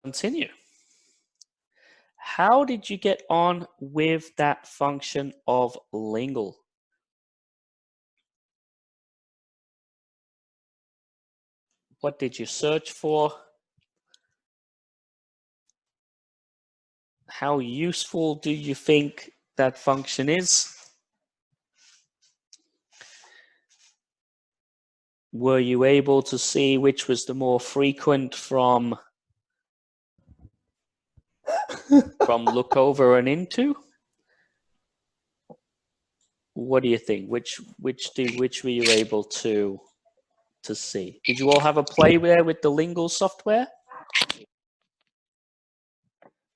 Continue. How did you get on with that function of Linggle? What did you search for? How useful do you think that function is? Were you able to see which was the more frequent from look over and into? What do you think? Which were you able to see? Did you all have a play there with the Linggle software?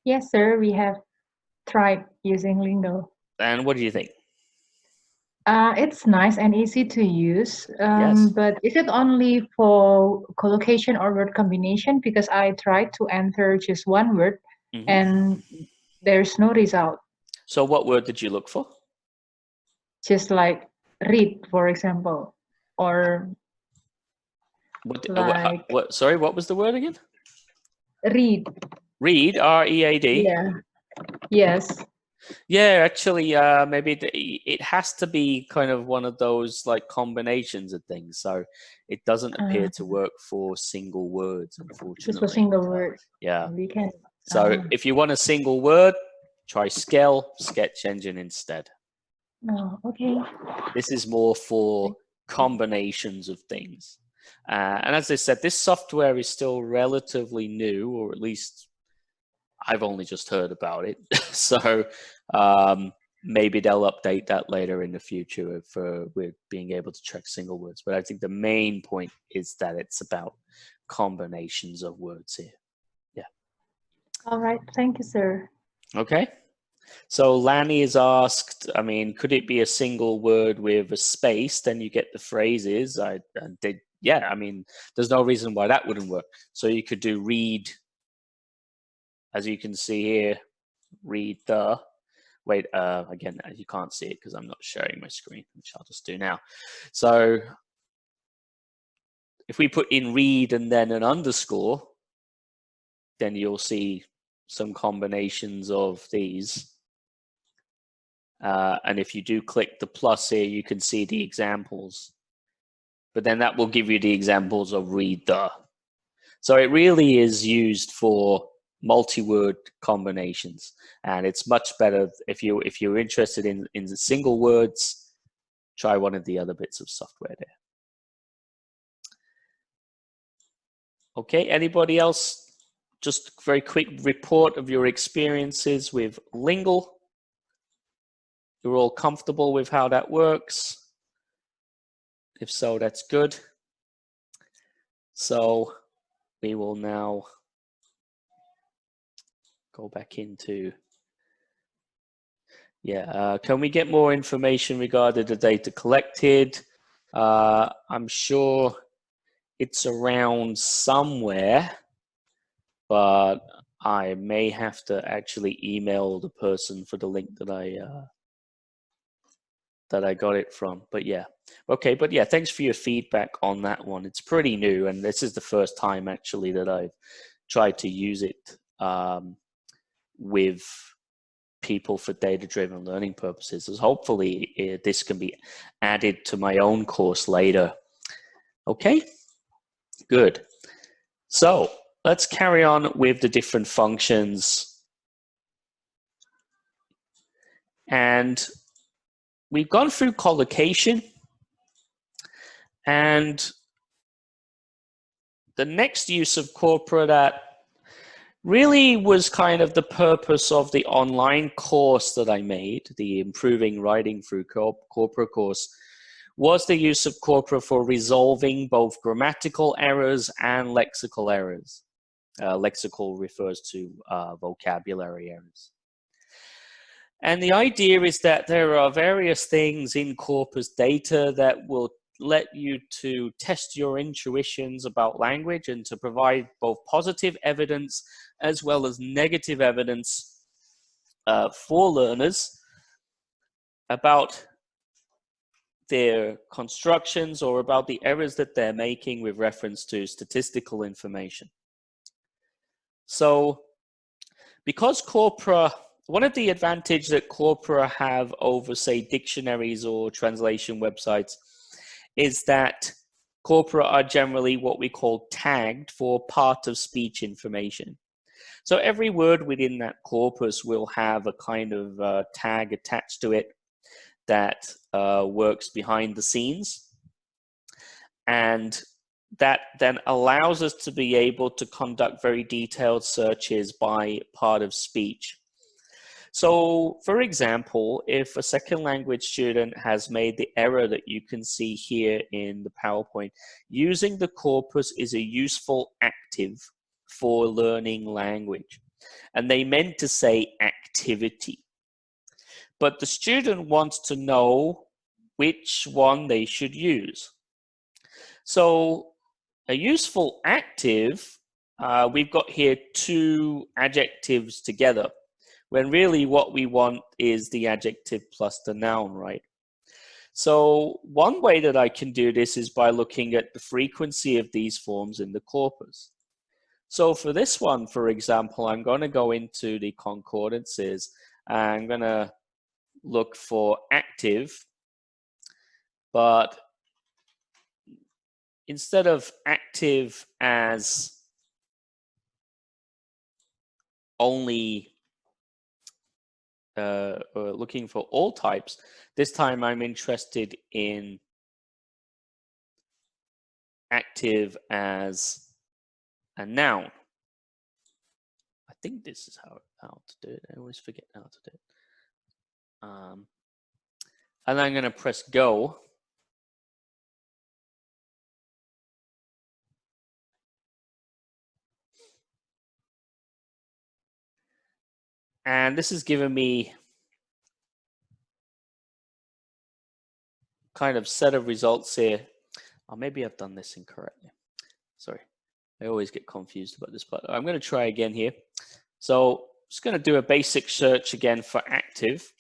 Yes, sir. We have tried using Linggle. And what do you think? It's nice and easy to use, Yes. but is it only for collocation or word combination? Because I tried to enter just one word and there's no result. So what word did you look for? Just like read, for example, or sorry, what was the word again? Read. Read, R-E-A-D. Yeah. Yes. Yeah, actually, maybe it has to be kind of one of those like combinations of things. So it doesn't appear to work for single words, unfortunately. Just for single word. Yeah. We can. So if you want a single word, try SKELL, SketchEngine instead. Oh, okay. This is more for combinations of things. And as I said, this software is still relatively new, or at least I've only just heard about it. So maybe they'll update that later in the future for we're being able to check single words. But I think the main point is that it's about combinations of words here. Yeah. All right. Thank you, sir. Okay. So Lanny is asked, I mean, could it be a single word with a space? Then you get the phrases. Yeah, I mean, there's no reason why that wouldn't work. So you could do read, as you can see here, read the, wait, again, you can't see it because I'm not sharing my screen, which I'll just do now. So if we put in read and then an underscore, then you'll see some combinations of these. And if you do click the plus here, you can see the examples. But then that will give you the examples of read the. So it really is used for multi-word combinations, and it's much better if you're interested in the single words. Try one of the other bits of software there. Okay, anybody else? Just a very quick report of your experiences with Linggle. You're all comfortable with how that works? If so, that's good. So we will now go back into, can we get more information regarding the data collected? I'm sure it's around somewhere, but I may have to actually email the person for the link that I got it from. But yeah, okay, but yeah, thanks for your feedback on that one. It's pretty new, and this is the first time actually that I've tried to use it with people for data-driven learning purposes. So hopefully this can be added to my own course later. Okay, good. So let's carry on with the different functions. And we've gone through collocation, and the next use of Corpora that really was kind of the purpose of the online course that I made, the Improving Writing Through Corpora course, was the use of Corpora for resolving both grammatical errors and lexical errors. Lexical refers to vocabulary errors. And the idea is that there are various things in corpus data that will let you to test your intuitions about language and to provide both positive evidence as well as negative evidence for learners about their constructions or about the errors that they're making with reference to statistical information. So because Corpora, one of the advantages that Corpora have over, say, dictionaries or translation websites is that Corpora are generally what we call tagged for part of speech information. So every word within that corpus will have a kind of tag attached to it that works behind the scenes. And that then allows us to be able to conduct very detailed searches by part of speech. So, for example, if a second language student has made the error that you can see here in the PowerPoint, using the corpus is a useful active for learning language. And they meant to say activity. But the student wants to know which one they should use. So a useful active, we've got here two adjectives together, when really what we want is the adjective plus the noun, right? So one way that I can do this is by looking at the frequency of these forms in the corpus. So for this one, for example, I'm going to go into the concordances and I'm going to look for active, but instead of active as only looking for all types, this time I'm interested in active as a noun. I think this is how to do it. I always forget how to do it. And I'm going to press go. And this has given me kind of set of results here. Or maybe I've done this incorrectly. Sorry, I always get confused about this, but I'm going to try again here. So just going to do a basic search again for active.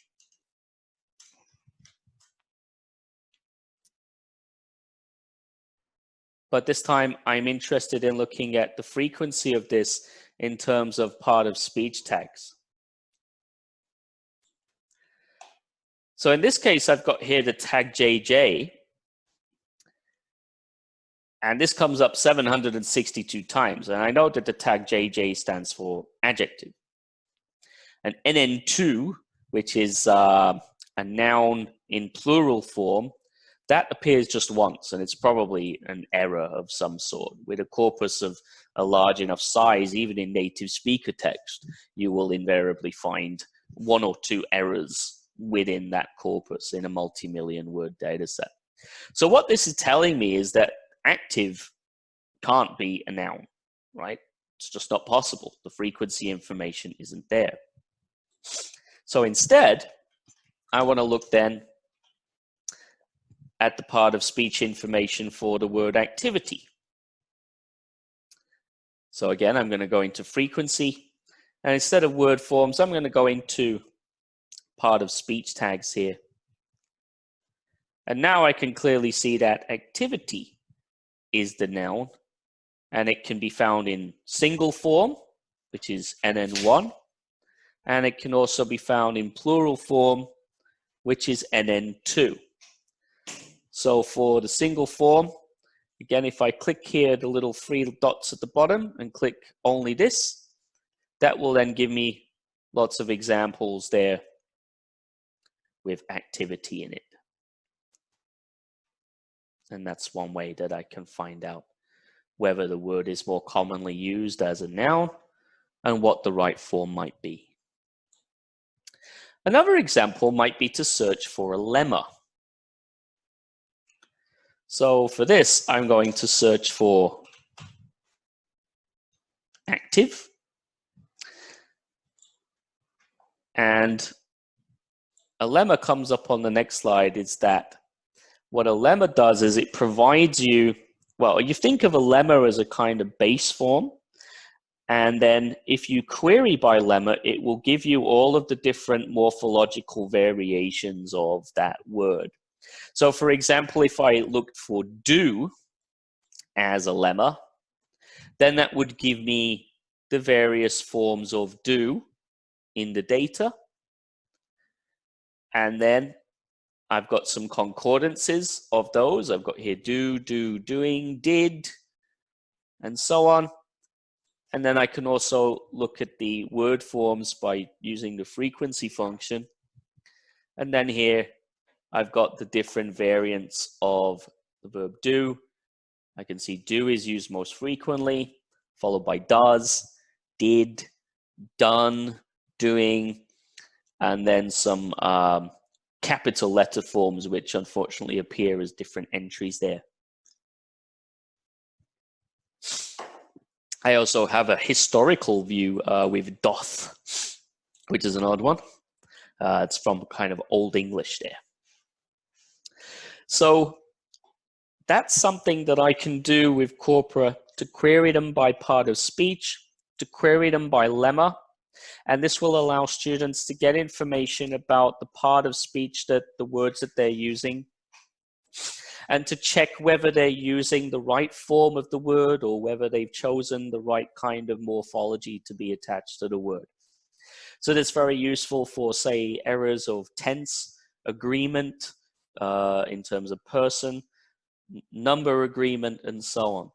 But this time I'm interested in looking at the frequency of this in terms of part of speech tags. So in this case, I've got here the tag JJ, and this comes up 762 times. And I know that the tag JJ stands for adjective. And NN2, which is a noun in plural form, that appears just once, and it's probably an error of some sort. With a corpus of a large enough size, even in native speaker text, you will invariably find one or two errors within that corpus in a multi-million word data set. So what this is telling me is that active can't be a noun, right? It's just not possible. The frequency information isn't there. So instead, I want to look then at the part of speech information for the word activity. So again, I'm going to go into frequency, and instead of word forms, I'm going to go into part of speech tags here. And now I can clearly see that activity is the noun, and it can be found in single form, which is NN1, and it can also be found in plural form, which is NN2. So for the single form, again, if I click here, the little three dots at the bottom and click only this, that will then give me lots of examples there with activity in it. And that's one way that I can find out whether the word is more commonly used as a noun and what the right form might be. Another example might be to search for a lemma. So for this, I'm going to search for active. And a lemma comes up on the next slide. Is that what a lemma does is it provides you, well, you think of a lemma as a kind of base form. And then if you query by lemma, it will give you all of the different morphological variations of that word. So for example, if I looked for do as a lemma, then that would give me the various forms of do in the data. And then I've got some concordances of those. I've got here do, doing, did, and so on. And then I can also look at the word forms by using the frequency function. And then here I've got the different variants of the verb do. I can see do is used most frequently, followed by does, did, done, doing, and then some capital letter forms, which unfortunately appear as different entries there. I also have a historical view with doth, which is an odd one. It's from kind of Old English there. So that's something that I can do with Corpora to query them by part of speech, to query them by lemma. And this will allow students to get information about the part of speech that the words that they're using, and to check whether they're using the right form of the word or whether they've chosen the right kind of morphology to be attached to the word. So that's very useful for, say, errors of tense, agreement, in terms of person, number agreement, and so on.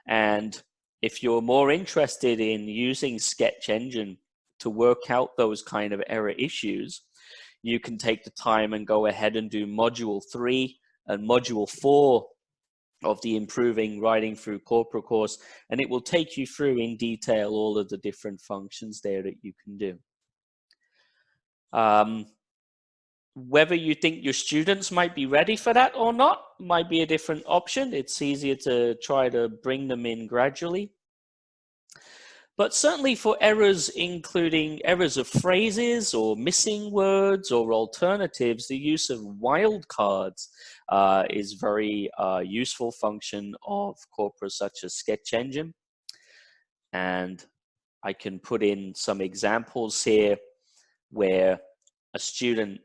And if you're more interested in using SketchEngine to work out those kind of error issues, you can take the time and go ahead and do Module 3 and Module 4 of the Improving Writing Through Corpora course, and it will take you through in detail all of the different functions there that you can do. Whether you think your students might be ready for that or not might be a different option. It's easier to try to bring them in gradually. But certainly for errors, including errors of phrases or missing words or alternatives, the use of wildcards is very useful function of Corpora such as SketchEngine. And I can put in some examples here where a student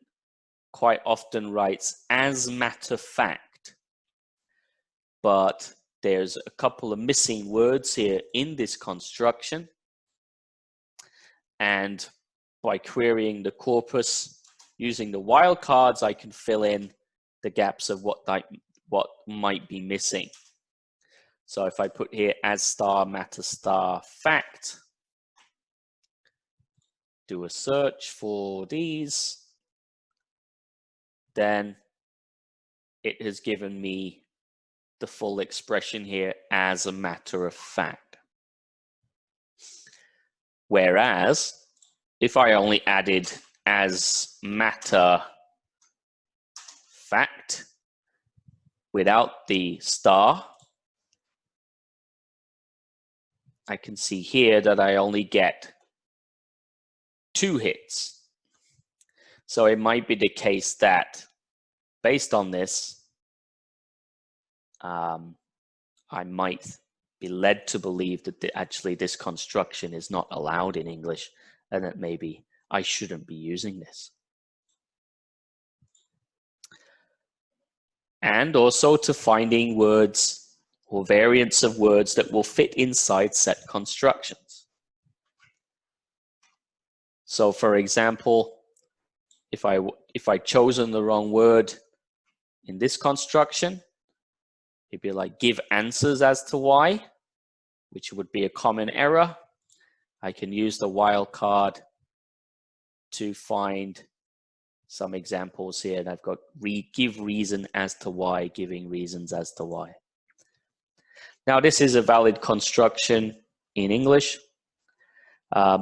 quite often writes as matter of fact, but there's a couple of missing words here in this construction. And by querying the corpus using the wildcards, I can fill in the gaps of what might be missing. So if I put here as star matter star fact, do a search for these, then it has given me the full expression here as a matter of fact. Whereas if I only added as matter fact without the star, I can see here that I only get 2 hits. So it might be the case that based on this, I might be led to believe that actually this construction is not allowed in English and that maybe I shouldn't be using this. And also to finding words or variants of words that will fit inside set constructions. So for example, if I chosen the wrong word in this construction, it'd be like give answers as to why, which would be a common error. I can use the wildcard to find some examples here, and I've got give reason as to why, giving reasons as to why. Now this is a valid construction in English.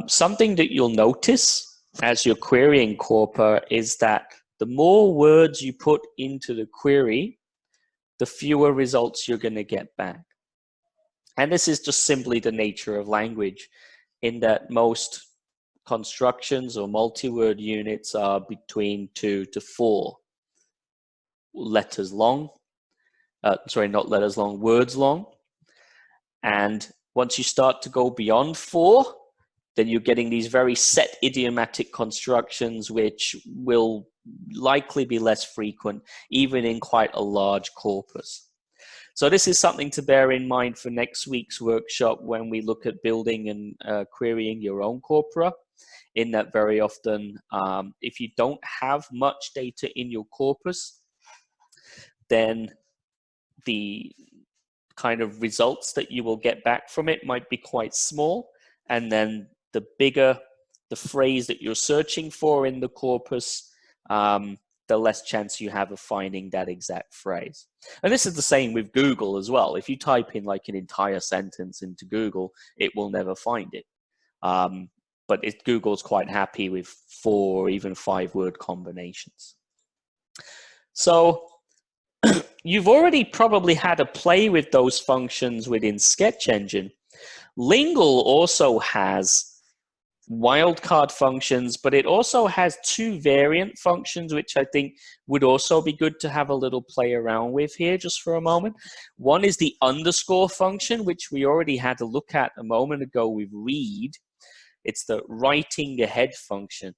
Something that you'll notice as you're querying Corpora is that the more words you put into the query, the fewer results you're going to get back. And this is just simply the nature of language, in that most constructions or multi-word units are between 2 to 4 letters long. Sorry, not letters long, words long. And once you start to go beyond 4, then you're getting these very set idiomatic constructions, which will likely be less frequent, even in quite a large corpus. So this is something to bear in mind for next week's workshop when we look at building and querying your own corpora, in that very often, if you don't have much data in your corpus, then the kind of results that you will get back from it might be quite small. And then the bigger the phrase that you're searching for in the corpus, the less chance you have of finding that exact phrase. And this is the same with Google as well. If you type in like an entire sentence into Google, it will never find it. But Google's quite happy with 4 or even 5 word combinations. So you've already probably had a play with those functions within SketchEngine. Linggle also has wildcard functions, but it also has 2 variant functions, which I think would also be good to have a little play around with here just for a moment. One is the underscore function, which we already had a look at a moment ago with read. It's the writing ahead function.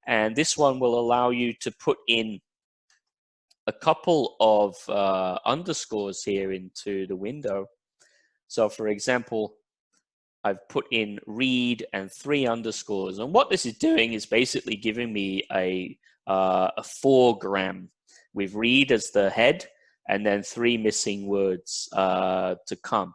And this one will allow you to put in a couple of underscores here into the window. So for example, I've put in read and 3 underscores. And what this is doing is basically giving me a foregram with read as the head and then 3 missing words to come.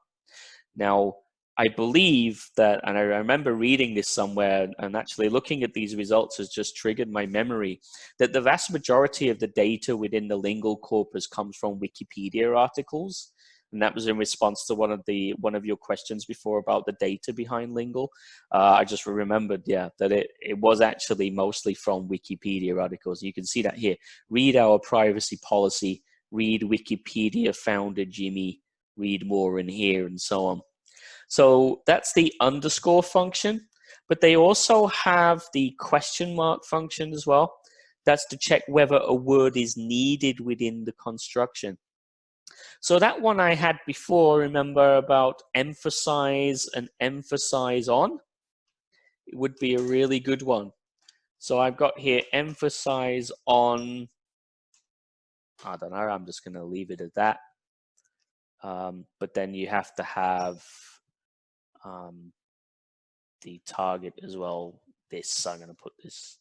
Now, I believe that, and I remember reading this somewhere, and actually looking at these results has just triggered my memory, that the vast majority of the data within the Linggle corpus comes from Wikipedia articles. And that was in response to one of your questions before about the data behind Linggle. I just remembered, yeah, that it was actually mostly from Wikipedia articles. You can see that here. Read our privacy policy, read Wikipedia founder Jimmy, read more in here, and so on. So that's the underscore function, but they also have the question mark function as well. That's to check whether a word is needed within the construction. So that one I had before, remember, about emphasize and emphasize on. It would be a really good one. So I've got here emphasize on, I don't know, I'm just going to leave it at that. But then you have to have the target as well. This, I'm going to put this.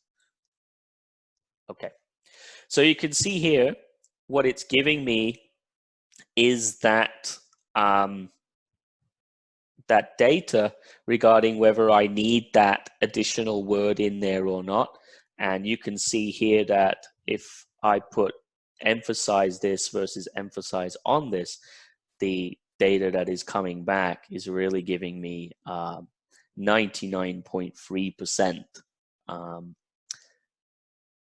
Okay. So you can see here what it's giving me is that that data regarding whether I need that additional word in there or not. And you can see here that if I put emphasize this versus emphasize on this, the data that is coming back is really giving me 99.3%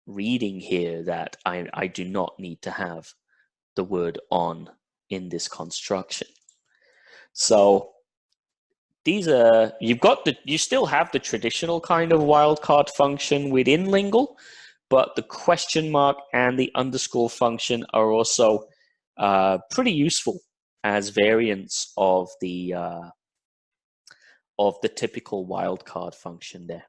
reading here that I do not need to have the word on in this construction. So these are, you still have the traditional kind of wildcard function within Linggle, but the question mark and the underscore function are also pretty useful as variants of the typical wildcard function there.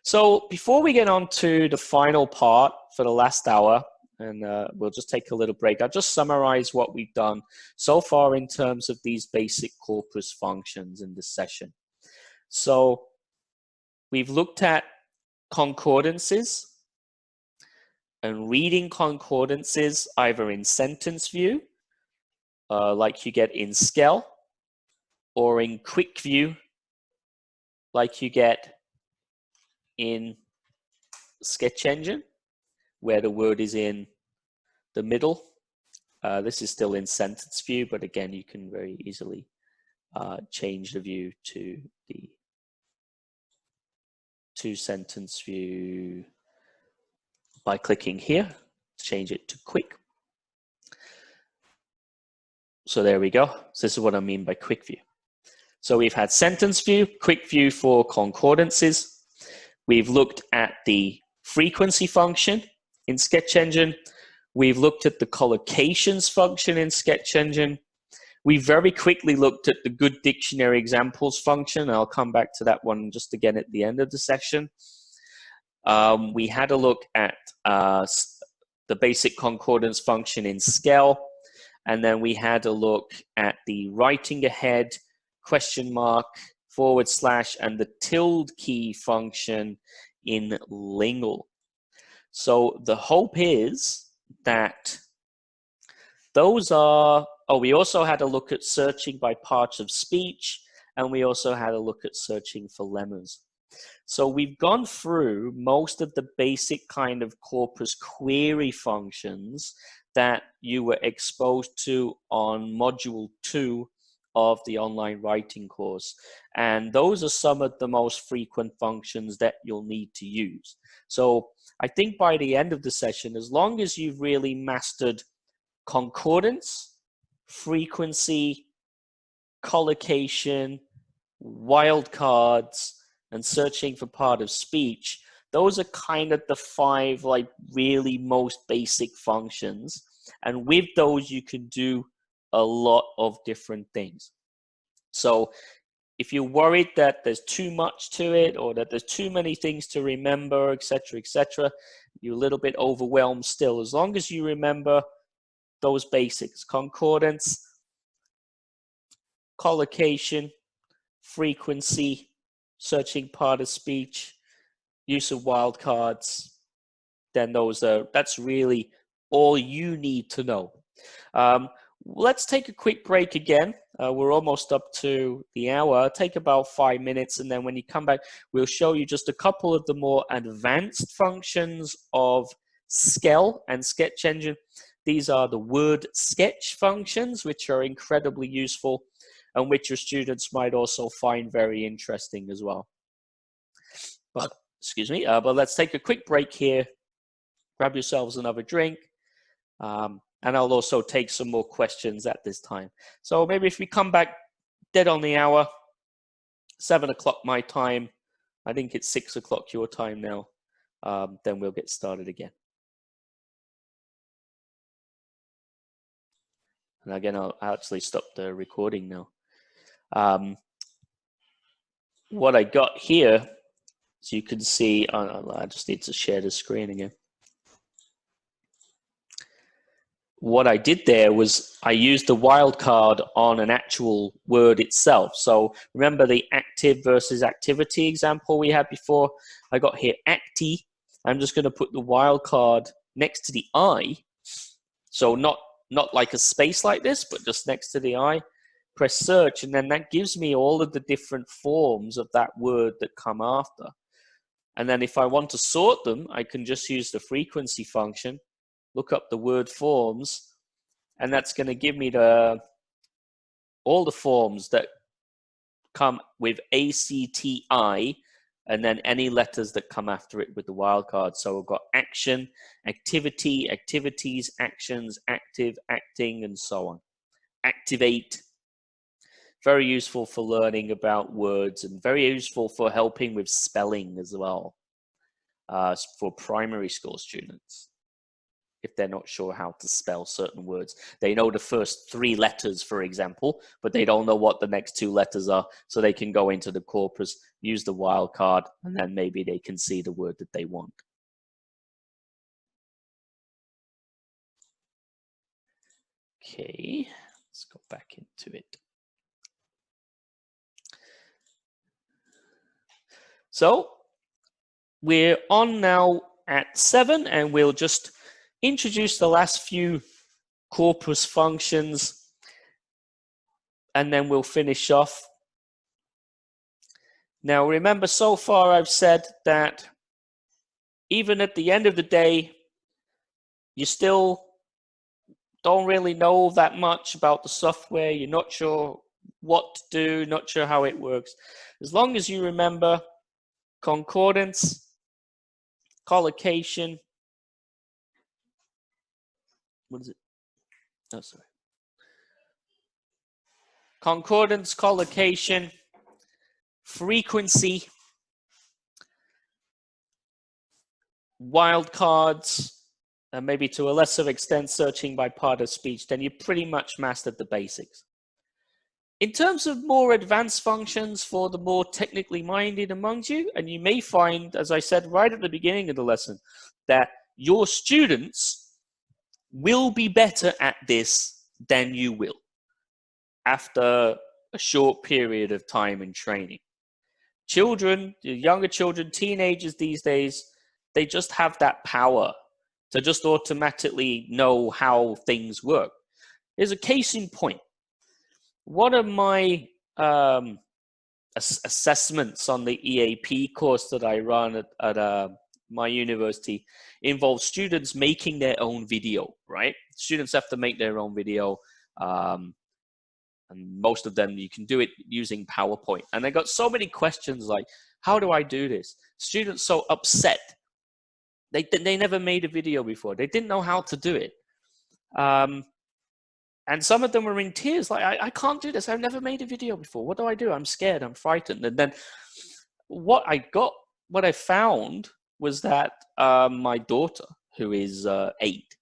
So before we get on to the final part for the last hour, and we'll just take a little break, I'll just summarize what we've done so far in terms of these basic corpus functions in this session. So we've looked at concordances and reading concordances either in sentence view, like you get in SKELL, or in quick view, like you get in SketchEngine, where the word is in the middle. This is still in sentence view, but again, you can very easily change the view to sentence view by clicking here, change it to quick. So there we go. So this is what I mean by quick view. So we've had sentence view, quick view for concordances. We've looked at the frequency function in SketchEngine. We've looked at the collocations function in SketchEngine. We very quickly looked at the good dictionary examples function. I'll come back to that one just again at the end of the session. We had a look at the basic concordance function in SKELL. And then we had a look at the writing ahead, question mark, / and the tilde key function in Linggle. So the hope is that those are, oh, we also had a look at searching by parts of speech, and we also had a look at searching for lemmas. So we've gone through most of the basic kind of corpus query functions that you were exposed to on module 2 of the online writing course. And those are some of the most frequent functions that you'll need to use. So I think by the end of the session, as long as you've really mastered concordance, frequency, collocation, wildcards, and searching for part of speech, those are kind of the 5 like really most basic functions. And with those, you can do a lot of different things. So if you're worried that there's too much to it or that there's too many things to remember, etc., you're a little bit overwhelmed still. As long as you remember those basics: concordance, collocation, frequency, searching part of speech, use of wildcards, then that's really all you need to know. Let's take a quick break again. We're almost up to the hour. Take about 5 minutes, and then when you come back, we'll show you just a couple of the more advanced functions of SKELL and SketchEngine. These are the word sketch functions, which are incredibly useful and which your students might also find very interesting as well. But, excuse me, but let's take a quick break here. Grab yourselves another drink. And I'll also take some more questions at this time. So maybe if we come back dead on the hour, 7 o'clock my time, I think it's 6 o'clock your time now, then we'll get started again. And again, I'll actually stop the recording now. What I got here, so you can see, I just need to share the screen again. What I did there was I used the wildcard on an actual word itself. So remember the active versus activity example we had before? I got here acti. I'm just going to put the wildcard next to the I. So not like a space like this, but just next to the I. Press search, and then that gives me all of the different forms of that word that come after. And then if I want to sort them, I can just use the frequency function, look up the word forms, and that's going to give me all the forms that come with ACTI, and then any letters that come after it with the wildcard. So we've got action, activity, activities, actions, active, acting, and so on. Activate. Very useful for learning about words and very useful for helping with spelling as well, for primary school students. If they're not sure how to spell certain words. They know the first 3 letters, for example, but they don't know what the next 2 letters are, so they can go into the corpus, use the wildcard, and then maybe they can see the word that they want. Okay, let's go back into it. So we're on now at 7, and we'll just introduce the last few corpus functions, and then we'll finish off. Now remember, so far I've said that even at the end of the day, you still don't really know that much about the software. You're not sure what to do, not sure how it works. As long as you remember concordance, collocation, what is it? Oh, sorry. Concordance, collocation, frequency, wildcards, and maybe to a lesser extent searching by part of speech, then you pretty much mastered the basics. In terms of more advanced functions for the more technically minded amongst you, and you may find, as I said right at the beginning of the lesson, that your students will be better at this than you will after a short period of time in training. Children, younger children, teenagers these days, they just have that power to just automatically know how things work. There's a case in point. One of my assessments on the EAP course that I run at my university involves students making their own video, right? Students have to make their own video. And most of them, you can do it using PowerPoint. And I got so many questions like, how do I do this? Students so upset. They never made a video before. They didn't know how to do it. And some of them were in tears, like, I can't do this. I've never made a video before. What do I do? I'm scared. I'm frightened. And then what I found was that my daughter, who is 8,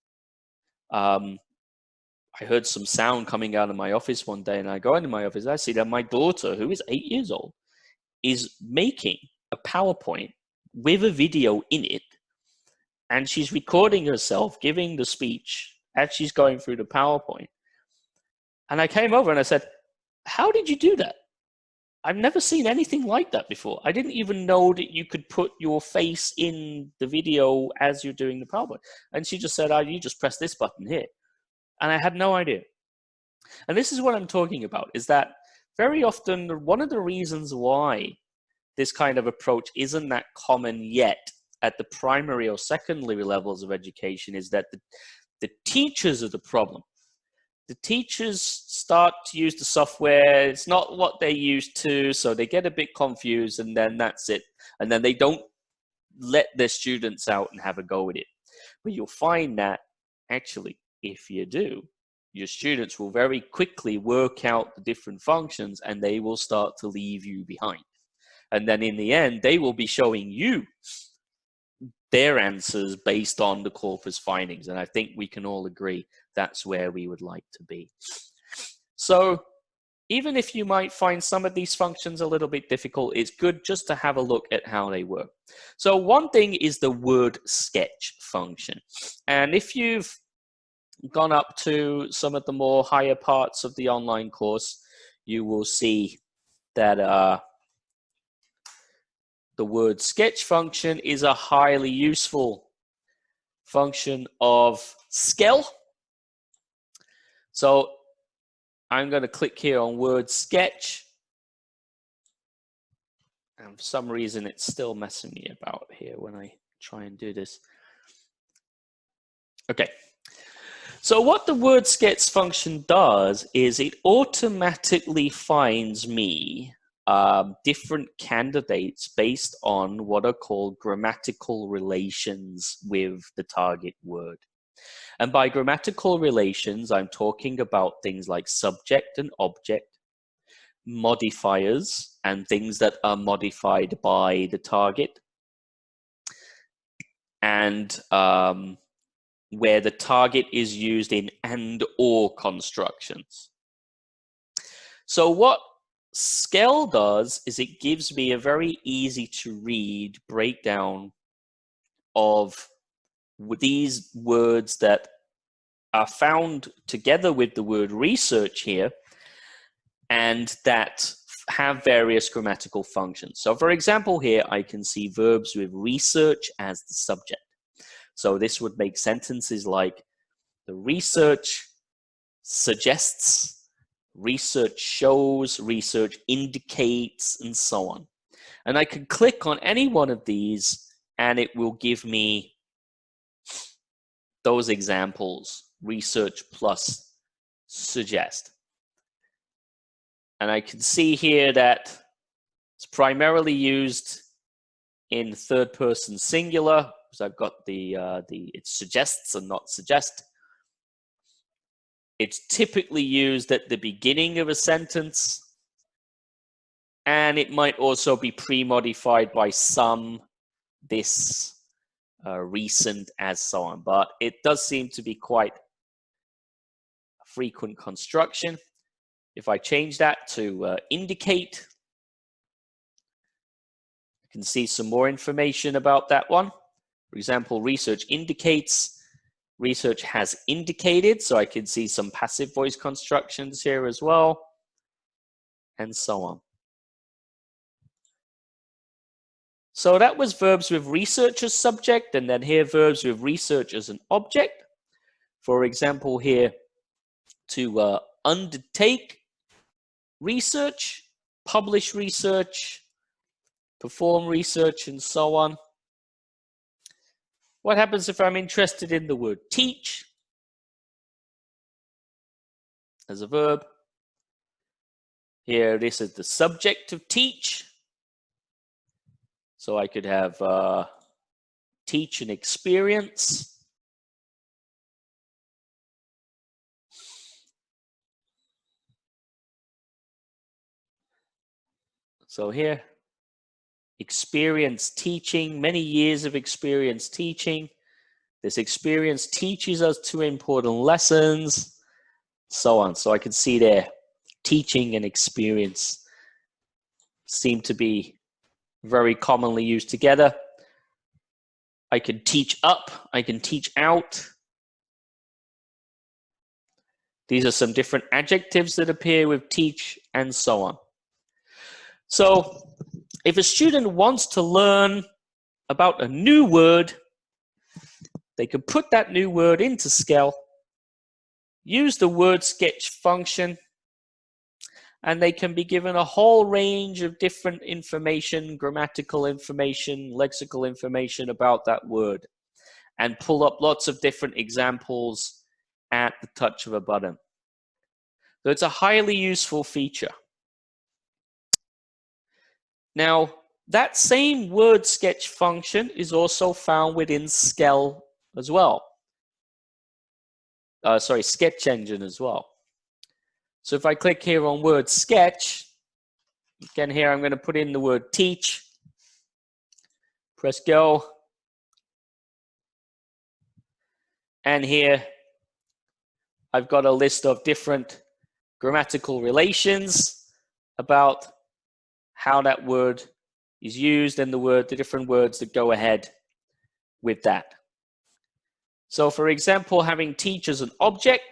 I heard some sound coming out of my office one day, and I go into my office. I see that my daughter, who is 8 years old, is making a PowerPoint with a video in it, and she's recording herself giving the speech as she's going through the PowerPoint. And I came over and I said, how did you do that? I've never seen anything like that before. I didn't even know that you could put your face in the video as you're doing the PowerPoint. And she just said, oh, you just press this button here. And I had no idea. And this is what I'm talking about, is that very often one of the reasons why this kind of approach isn't that common yet at the primary or secondary levels of education is that the teachers are the problem. The teachers start to use the software. It's not what they're used to, so they get a bit confused, and then that's it. And then they don't let their students out and have a go at it. But you'll find that actually, if you do, your students will very quickly work out the different functions, and they will start to leave you behind. And then in the end, they will be showing you their answers based on the corpus findings. And I think we can all agree that's where we would like to be. So even if you might find some of these functions a little bit difficult, it's good just to have a look at how they work. So one thing is the word sketch function. And if you've gone up to some of the more higher parts of the online course, you will see that the word sketch function is a highly useful function of SKELL. So I'm going to click here on word sketch. And for some reason, it's still messing me about here when I try and do this. Okay. So what the word sketch function does is it automatically finds me different candidates based on what are called grammatical relations with the target word. And by grammatical relations, I'm talking about things like subject and object, modifiers, and things that are modified by the target, and where the target is used in and/or constructions. So what SKELL does is it gives me a very easy to read breakdown of these words that are found together with the word research here and that have various grammatical functions. So for example here, I can see verbs with research as the subject. So this would make sentences like the research suggests, research shows, research indicates, and so on. And I can click on any one of these and it will give me those examples, research plus suggest. And I can see here that it's primarily used in third person singular, because I've got it suggests and not suggest. It's typically used at the beginning of a sentence, and it might also be pre-modified by some, this, recent, as so on. But it does seem to be quite a frequent construction. If I change that to indicate, you can see some more information about that one. For example, research indicates research has indicated, so I can see some passive voice constructions here as well, and so on. So that was verbs with research as subject, and then here verbs with research as an object. For example, here to undertake research, publish research, perform research, and so on. What happens if I'm interested in the word teach as a verb? Here, this is the subject of teach. So I could have teach and experience. So here, experience teaching, many years of experience teaching. This experience teaches us 2 important lessons, so on. So I can see there, teaching and experience seem to be very commonly used together. I can teach up, I can teach out. These are some different adjectives that appear with teach and so on. So if a student wants to learn about a new word, they can put that new word into SKELL, use the word sketch function, and they can be given a whole range of different information, grammatical information, lexical information about that word, and pull up lots of different examples at the touch of a button. So it's a highly useful feature. Now, that same word sketch function is also found within SKELL as well. Sorry, SketchEngine as well. So if I click here on word sketch, again here I'm going to put in the word teach, press go, and here I've got a list of different grammatical relations about how that word is used and the different words that go ahead with that. So for example, having teach as an object,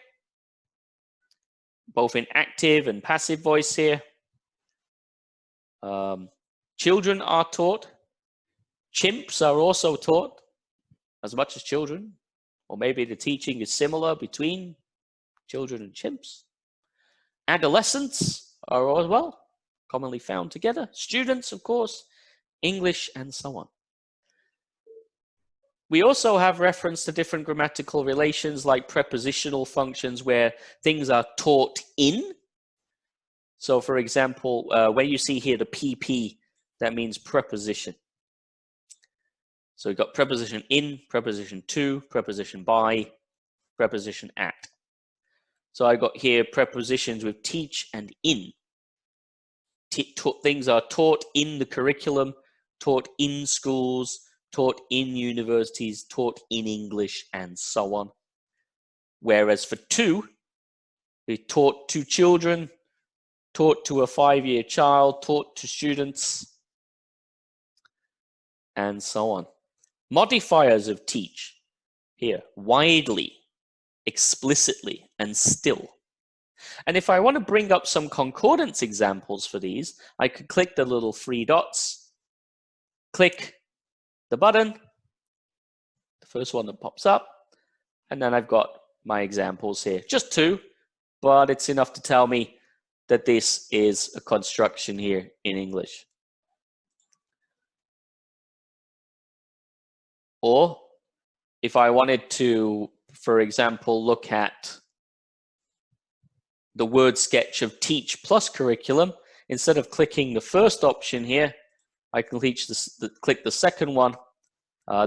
both in active and passive voice here. Children are taught. Chimps are also taught as much as children, or maybe the teaching is similar between children and chimps. Adolescents are as well commonly found together. Students, of course, English, and so on. We also have reference to different grammatical relations like prepositional functions where things are taught in. So for example, when you see here the PP, that means preposition. So we've got preposition in, preposition to, preposition by, preposition at. So I got here prepositions with teach and in. Things are taught in the curriculum, taught in schools, taught in universities, taught in English, and so on. Whereas for to, they taught to children, taught to a 5-year child, taught to students, and so on. Modifiers of teach here, widely, explicitly, and still. And if I want to bring up some concordance examples for these, I could click the little 3 dots, click the button, the first one that pops up, and then I've got my examples here. Just 2, but it's enough to tell me that this is a construction here in English. Or if I wanted to, for example, look at the word sketch of teach plus curriculum, instead of clicking the first option here, I can click the second one.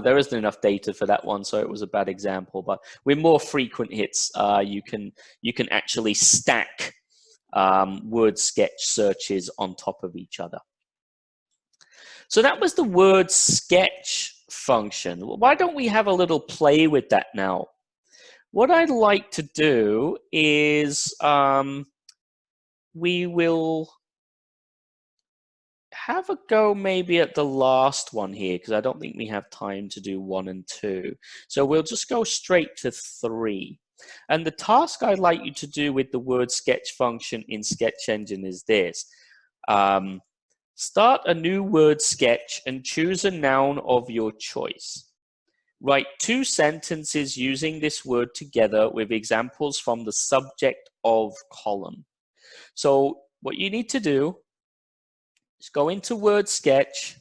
There isn't enough data for that one, so it was a bad example. But with more frequent hits, you can actually stack word sketch searches on top of each other. So that was the word sketch function. Why don't we have a little play with that now? What I'd like to do is we will have a go maybe at the last one here, because I don't think we have time to do 1 and 2. So we'll just go straight to 3. And the task I'd like you to do with the word sketch function in SketchEngine is this. Start a new word sketch and choose a noun of your choice. Write 2 sentences using this word together with examples from the subject of column. So what you need to do is go into word sketch,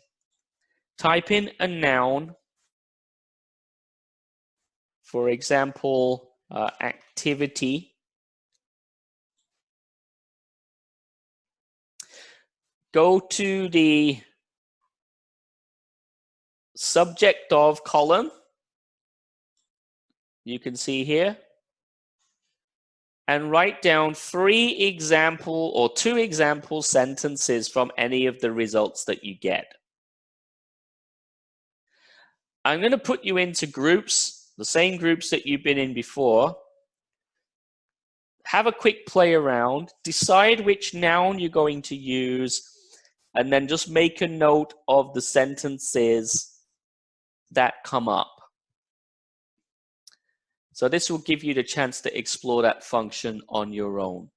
type in a noun, for example, activity. Go to the subject of column. You can see here, and write down 2 example sentences from any of the results that you get. I'm going to put you into groups, the same groups that you've been in before. Have a quick play around, decide which noun you're going to use, and then just make a note of the sentences that come up. So this will give you the chance to explore that function on your own.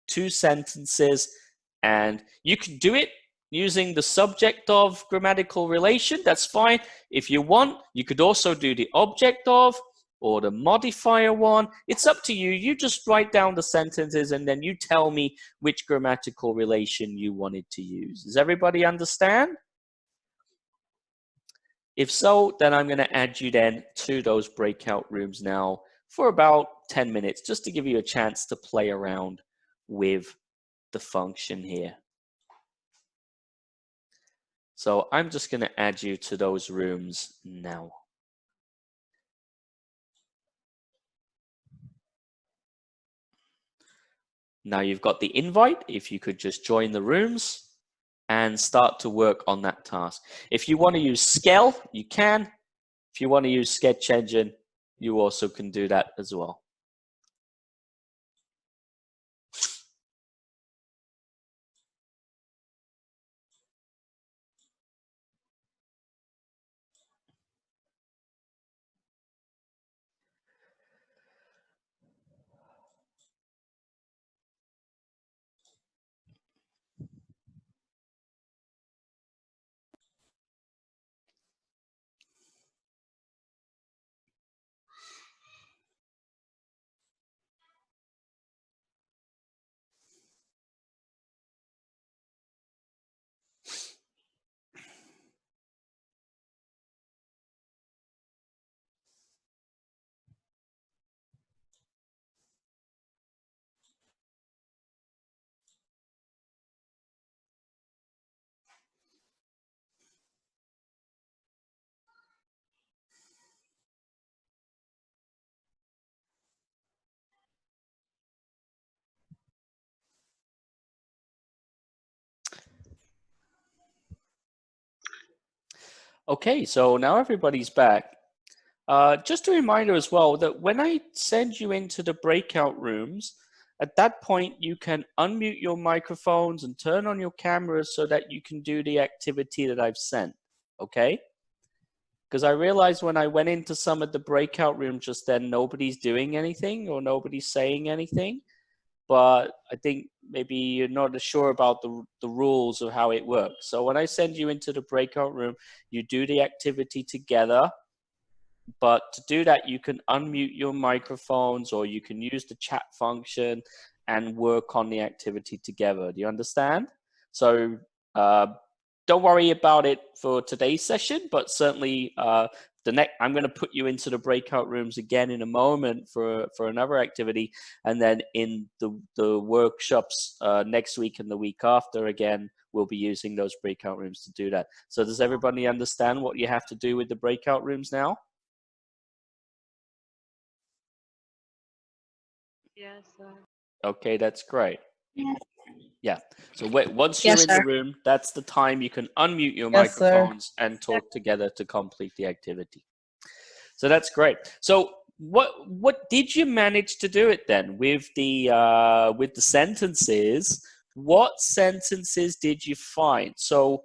2 sentences, and you can do it using the subject of grammatical relation. That's fine. If you want, you could also do the object of or the modifier one. It's up to you. You just write down the sentences and then you tell me which grammatical relation you wanted to use. Does everybody understand? If so, then I'm going to add you then to those breakout rooms now for about 10 minutes, just to give you a chance to play around with the function here. So I'm just going to add you to those rooms now. Now you've got the invite. If you could just join the rooms and start to work on that task. If you want to use SKELL, you can. If you want to use SketchEngine, you also can do that as well. Okay, so now everybody's back. Just a reminder as well that when I send you into the breakout rooms, at that point you can unmute your microphones and turn on your cameras so that you can do the activity that I've sent, okay? Because I realized when I went into some of the breakout rooms just then, nobody's doing anything or nobody's saying anything. But I think maybe you're not sure about the rules of how it works. So when I send you into the breakout room, you do the activity together. But to do that, you can unmute your microphones or you can use the chat function and work on the activity together. Do you understand? So don't worry about it for today's session, but certainly I'm going to put you into the breakout rooms again in a moment for another activity, and then in the workshops next week and the week after, again, we'll be using those breakout rooms to do that. So does everybody understand what you have to do with the breakout rooms now? Yes, sir. Okay, that's great. Yes. Yeah. So once you're Yes, in sir. the room, that's the time you can unmute your Yes, sir. microphones and talk together to complete the activity. So that's great. So what did you manage to do it then with the sentences what sentences did you find? So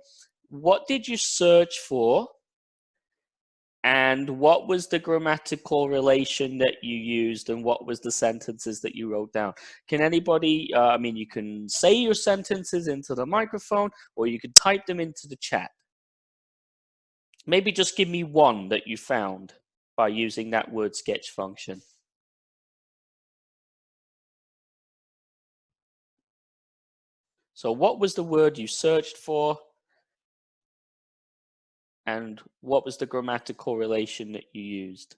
what did you search for? And what was the grammatical relation that you used, and what was the sentences that you wrote down? Can anybody, I mean, you can say your sentences into the microphone, or you can type them into the chat. Maybe just give me one that you found by using that word sketch function. So what was the word you searched for? And what was the grammatical relation that you used?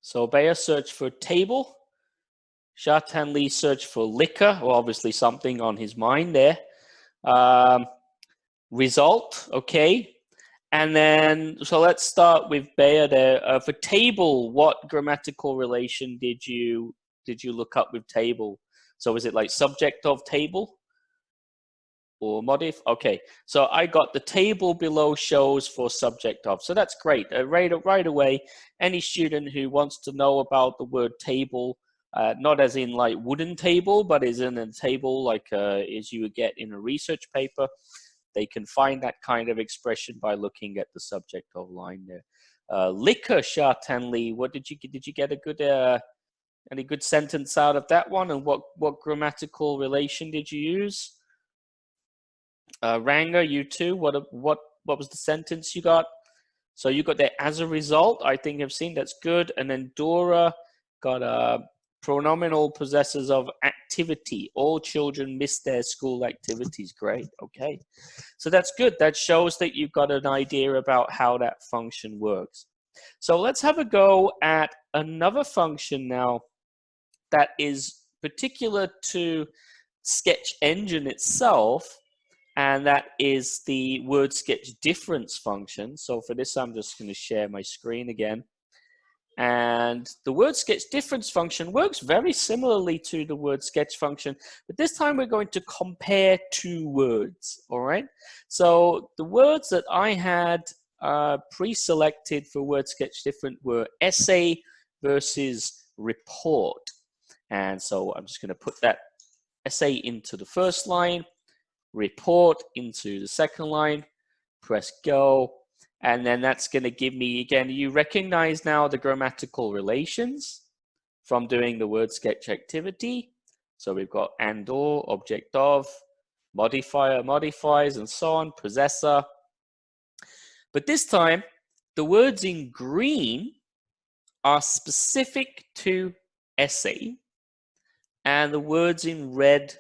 So Bea searched for table. Shatan Lee searched for liquor, well, obviously something on his mind there. Result, okay. And then, so let's start with Bea there. For table, what grammatical relation did you look up with table? So was it like subject of table? Or modif? Okay, so I got the table below shows for subject of. So that's great. Right away, any student who wants to know about the word table, not as in like wooden table, but as in a table like as you would get in a research paper, they can find that kind of expression by looking at the subject of line there. Liquor, Shatan Lee, what did you get a good any good sentence out of that one? And what grammatical relation did you use? Ranga, you too. What was the sentence you got? So you got that as a result. I think I've seen that's good. And then Dora got pronominal possessors of activity. All children miss their school activities. Great. Okay, so that's good. That shows that you've got an idea about how that function works. So let's have a go at another function now that is particular to SketchEngine itself. And that is the word sketch difference function. So for this, I'm just going to share my screen again. And the word sketch difference function works very similarly to the word sketch function, but this time we're going to compare two words, all right? So the words that I had pre-selected for word sketch different were essay versus report. And so I'm just going to put that essay into the first line, report into the second line, press go, and then that's going to give me, again, you recognize now the grammatical relations from doing the word sketch activity. So we've got and or, object of, modifier, modifies, and so on, possessor. But this time, the words in green are specific to essay, and the words in red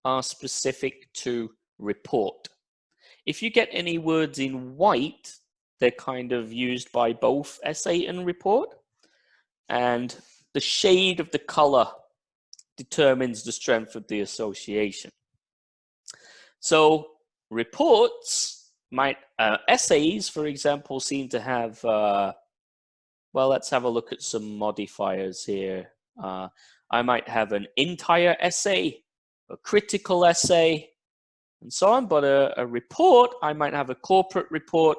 are specific to report. If you get any words in white, they're kind of used by both essay and report. And the shade of the color determines the strength of the association. So reports might, essays, for example, seem to have, well, let's have a look at some modifiers here. I might have an entire essay, a critical essay, and so on, but a report, I might have a corporate report,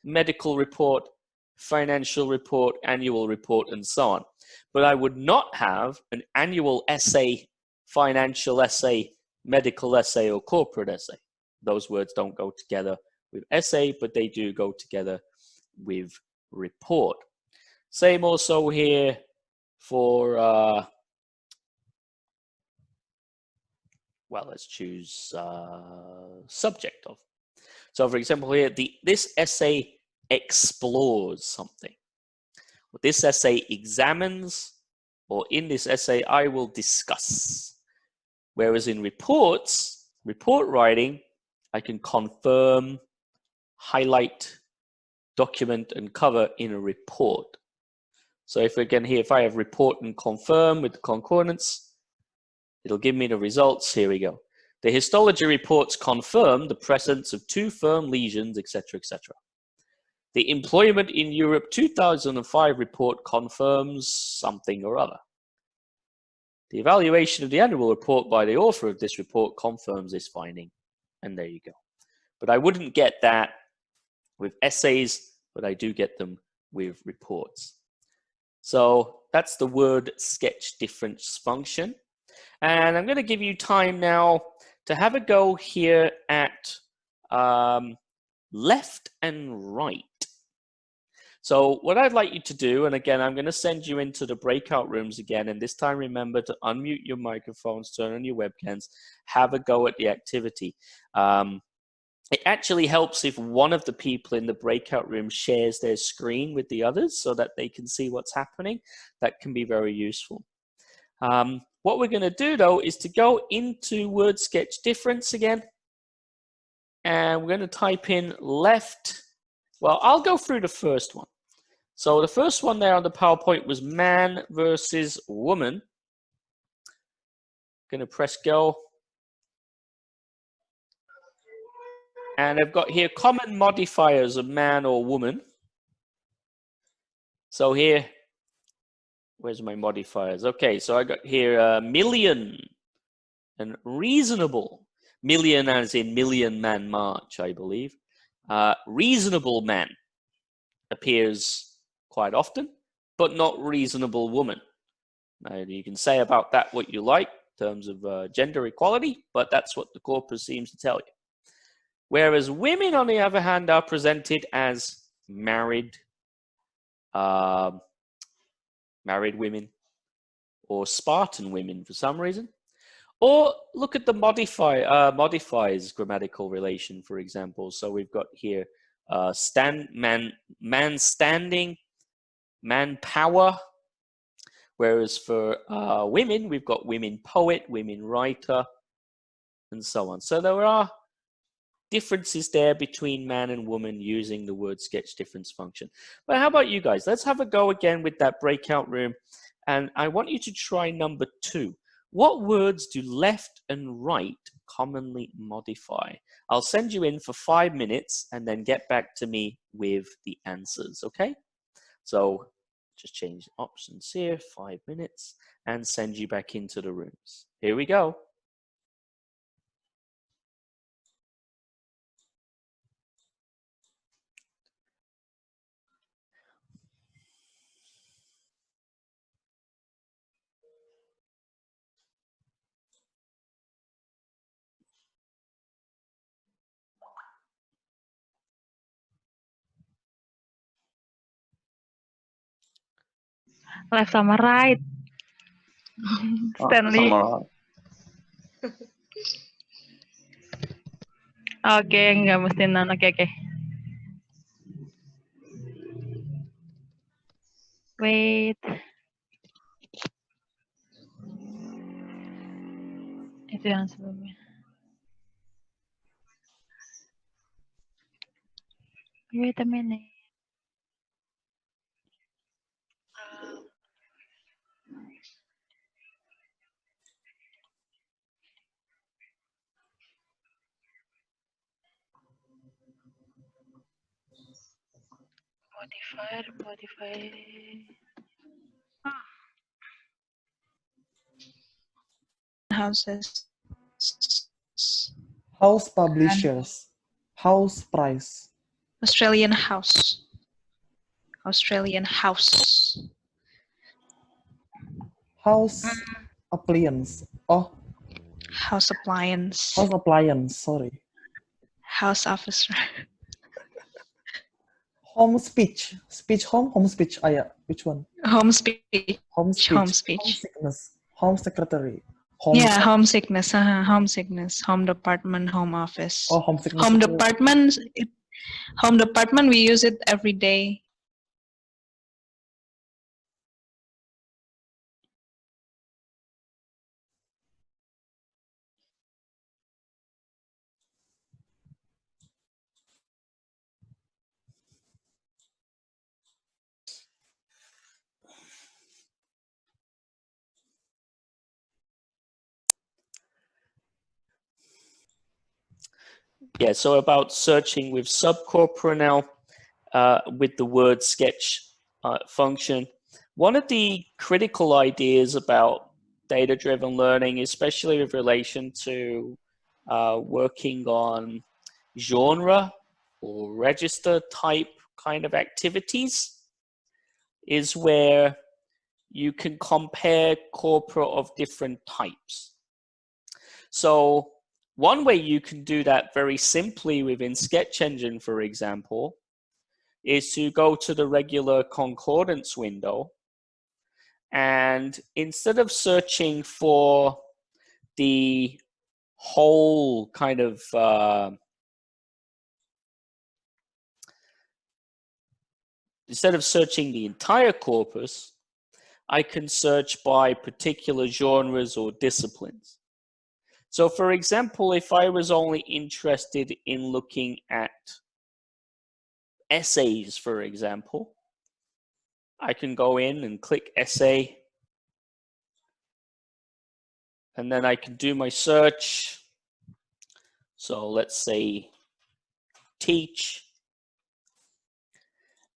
medical report, financial report, annual report, and so on. But I would not have an annual essay, financial essay, medical essay, or corporate essay. Those words don't go together with essay, but they do go together with report. Same also here for well, let's choose subject of. So for example here, this essay explores something. This essay examines, or in this essay, I will discuss. Whereas in reports, report writing, I can confirm, highlight, document, and cover in a report. So if again here, if I have report and confirm with the concordance, it'll give me the results. Here we go. The histology reports confirm the presence of 2 firm lesions, etc., etc. The Employment in Europe 2005 report confirms something or other. The evaluation of the annual report by the author of this report confirms this finding. And there you go. But I wouldn't get that with essays, but I do get them with reports. So that's the word sketch difference function. And I'm going to give you time now to have a go here at left and right. So what I'd like you to do, and again, I'm going to send you into the breakout rooms again, and this time remember to unmute your microphones, turn on your webcams, have a go at the activity. It actually helps if one of the people in the breakout room shares their screen with the others so that they can see what's happening. That can be very useful. What we're going to do though is to go into word sketch difference again, and we're going to type in left. Well, I'll go through the first one. So the first one there on the PowerPoint was man versus woman. Going to press go. And I've got here common modifiers of man or woman. So here, where's my modifiers? Okay, so I got here million and reasonable. Million as in Million Man March, I believe. Reasonable man appears quite often, but not reasonable woman. Now, you can say about that what you like in terms of gender equality, but that's what the corpus seems to tell you. Whereas women, on the other hand, are presented as married, married women, or Spartan women for some reason. Or look at the modifiers grammatical relation, for example. So we've got here man standing, man power. Whereas for women, we've got women poet, women writer, and so on. So there are differences there between man and woman using the word sketch difference function. But how about you guys? Let's have a go again with that breakout room. And I want you to try number 2. What words do left and right commonly modify? I'll send you in for 5 minutes and then get back to me with the answers, okay? So just change options here, 5 minutes, and send you back into the rooms. Here we go. Left sama right. Stanley. Oke, nggak mesti non. Oke. Wait. Itu yang sebelumnya. Wait a minute. Modifier. Houses. House publishers. House price. Australian house. Australian house. House appliance. Oh, House appliance. house appliance, sorry. House officer. Home speech. Speech home, home speech. Ah, yeah. Which one? Home speech. Home speech. Home speech. Home sickness. Home secretary. Home Yeah, home sickness. Home sickness. Home department. Home office. Oh, home sickness. Home department. Home department. We use it every day. Yeah, so about searching with subcorpora now with the word sketch function. One of the critical ideas about data-driven learning, especially with relation to working on genre or register type kind of activities, is where you can compare corpora of different types. So one way you can do that very simply within SketchEngine, for example, is to go to the regular concordance window, and instead of searching for the whole kind of instead of searching the entire corpus, I can search by particular genres or disciplines. So for example, if I was only interested in looking at essays, for example, I can go in and click essay, and then I can do my search. So let's say teach,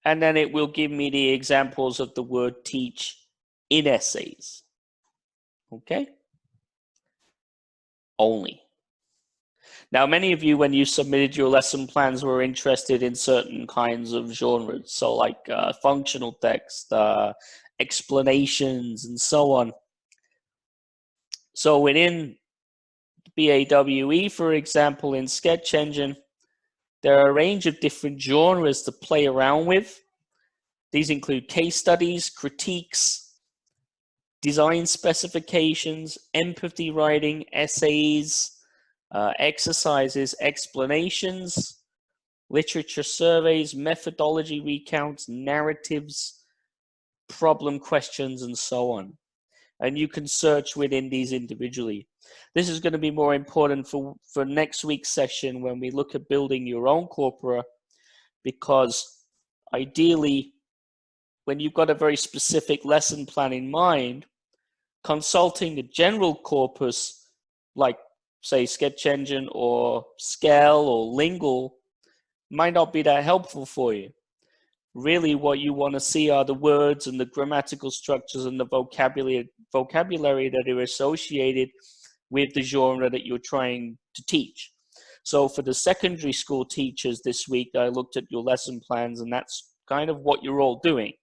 and then it will give me the examples of the word teach in essays. Okay? Only. Now, many of you, when you submitted your lesson plans, were interested in certain kinds of genres, so like functional text, explanations, and so on. So within BAWE, for example, in SketchEngine, there are a range of different genres to play around with. These include case studies, critiques, design specifications, empathy writing, essays, exercises, explanations, literature surveys, methodology recounts, narratives, problem questions, and so on. And you can search within these individually. This is going to be more important for next week's session when we look at building your own corpora, because ideally, when you've got a very specific lesson plan in mind, consulting the general corpus, like say SketchEngine or SKELL or Linggle, might not be that helpful for you. Really, what you want to see are the words and the grammatical structures and the vocabulary that are associated with the genre that you're trying to teach. So for the secondary school teachers this week, I looked at your lesson plans, and that's kind of what you're all doing.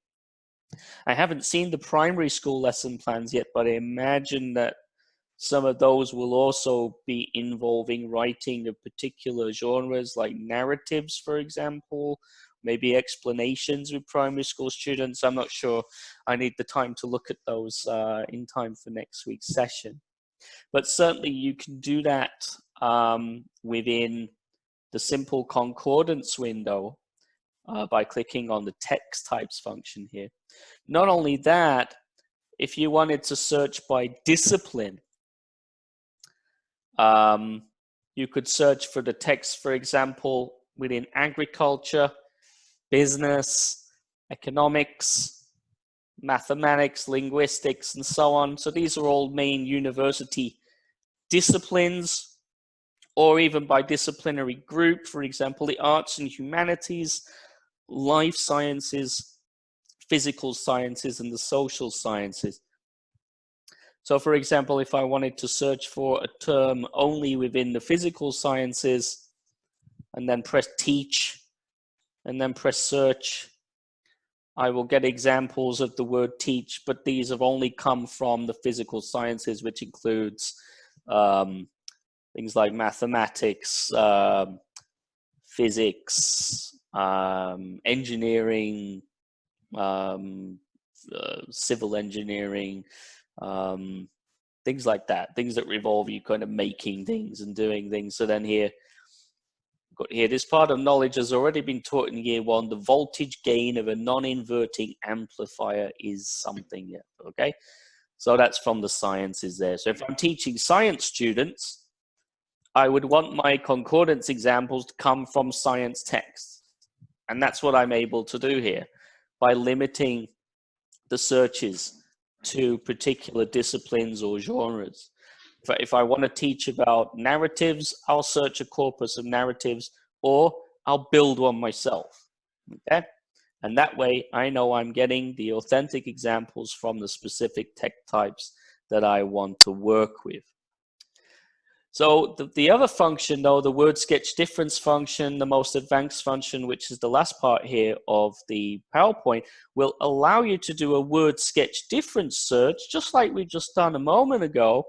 I haven't seen the primary school lesson plans yet, but I imagine that some of those will also be involving writing of particular genres like narratives, for example, maybe explanations with primary school students. I'm not sure. I need the time to look at those in time for next week's session. But certainly you can do that within the simple concordance window by clicking on the text types function here. Not only that, if you wanted to search by discipline, you could search for the text, for example, within agriculture, business, economics, mathematics, linguistics, and so on. So these are all main university disciplines, or even by disciplinary group, for example, the arts and humanities, life sciences, physical sciences, and the social sciences. So for example, if I wanted to search for a term only within the physical sciences, and then press teach, and then press search, I will get examples of the word teach, but these have only come from the physical sciences, which includes things like mathematics, physics, engineering, civil engineering, things like that, things that revolve you kind of making things and doing things. So then here, got here, this part of knowledge has already been taught in year one. The voltage gain of a non-inverting amplifier is something, okay? So that's from the sciences there. So if I'm teaching science students, I would want my concordance examples to come from science texts. And that's what I'm able to do here by limiting the searches to particular disciplines or genres. If I want to teach about narratives, I'll search a corpus of narratives, or I'll build one myself, okay? And that way I know I'm getting the authentic examples from the specific text types that I want to work with. So the other function, though, the word sketch difference function, the most advanced function, which is the last part here of the PowerPoint, will allow you to do a word sketch difference search, just like we just done a moment ago.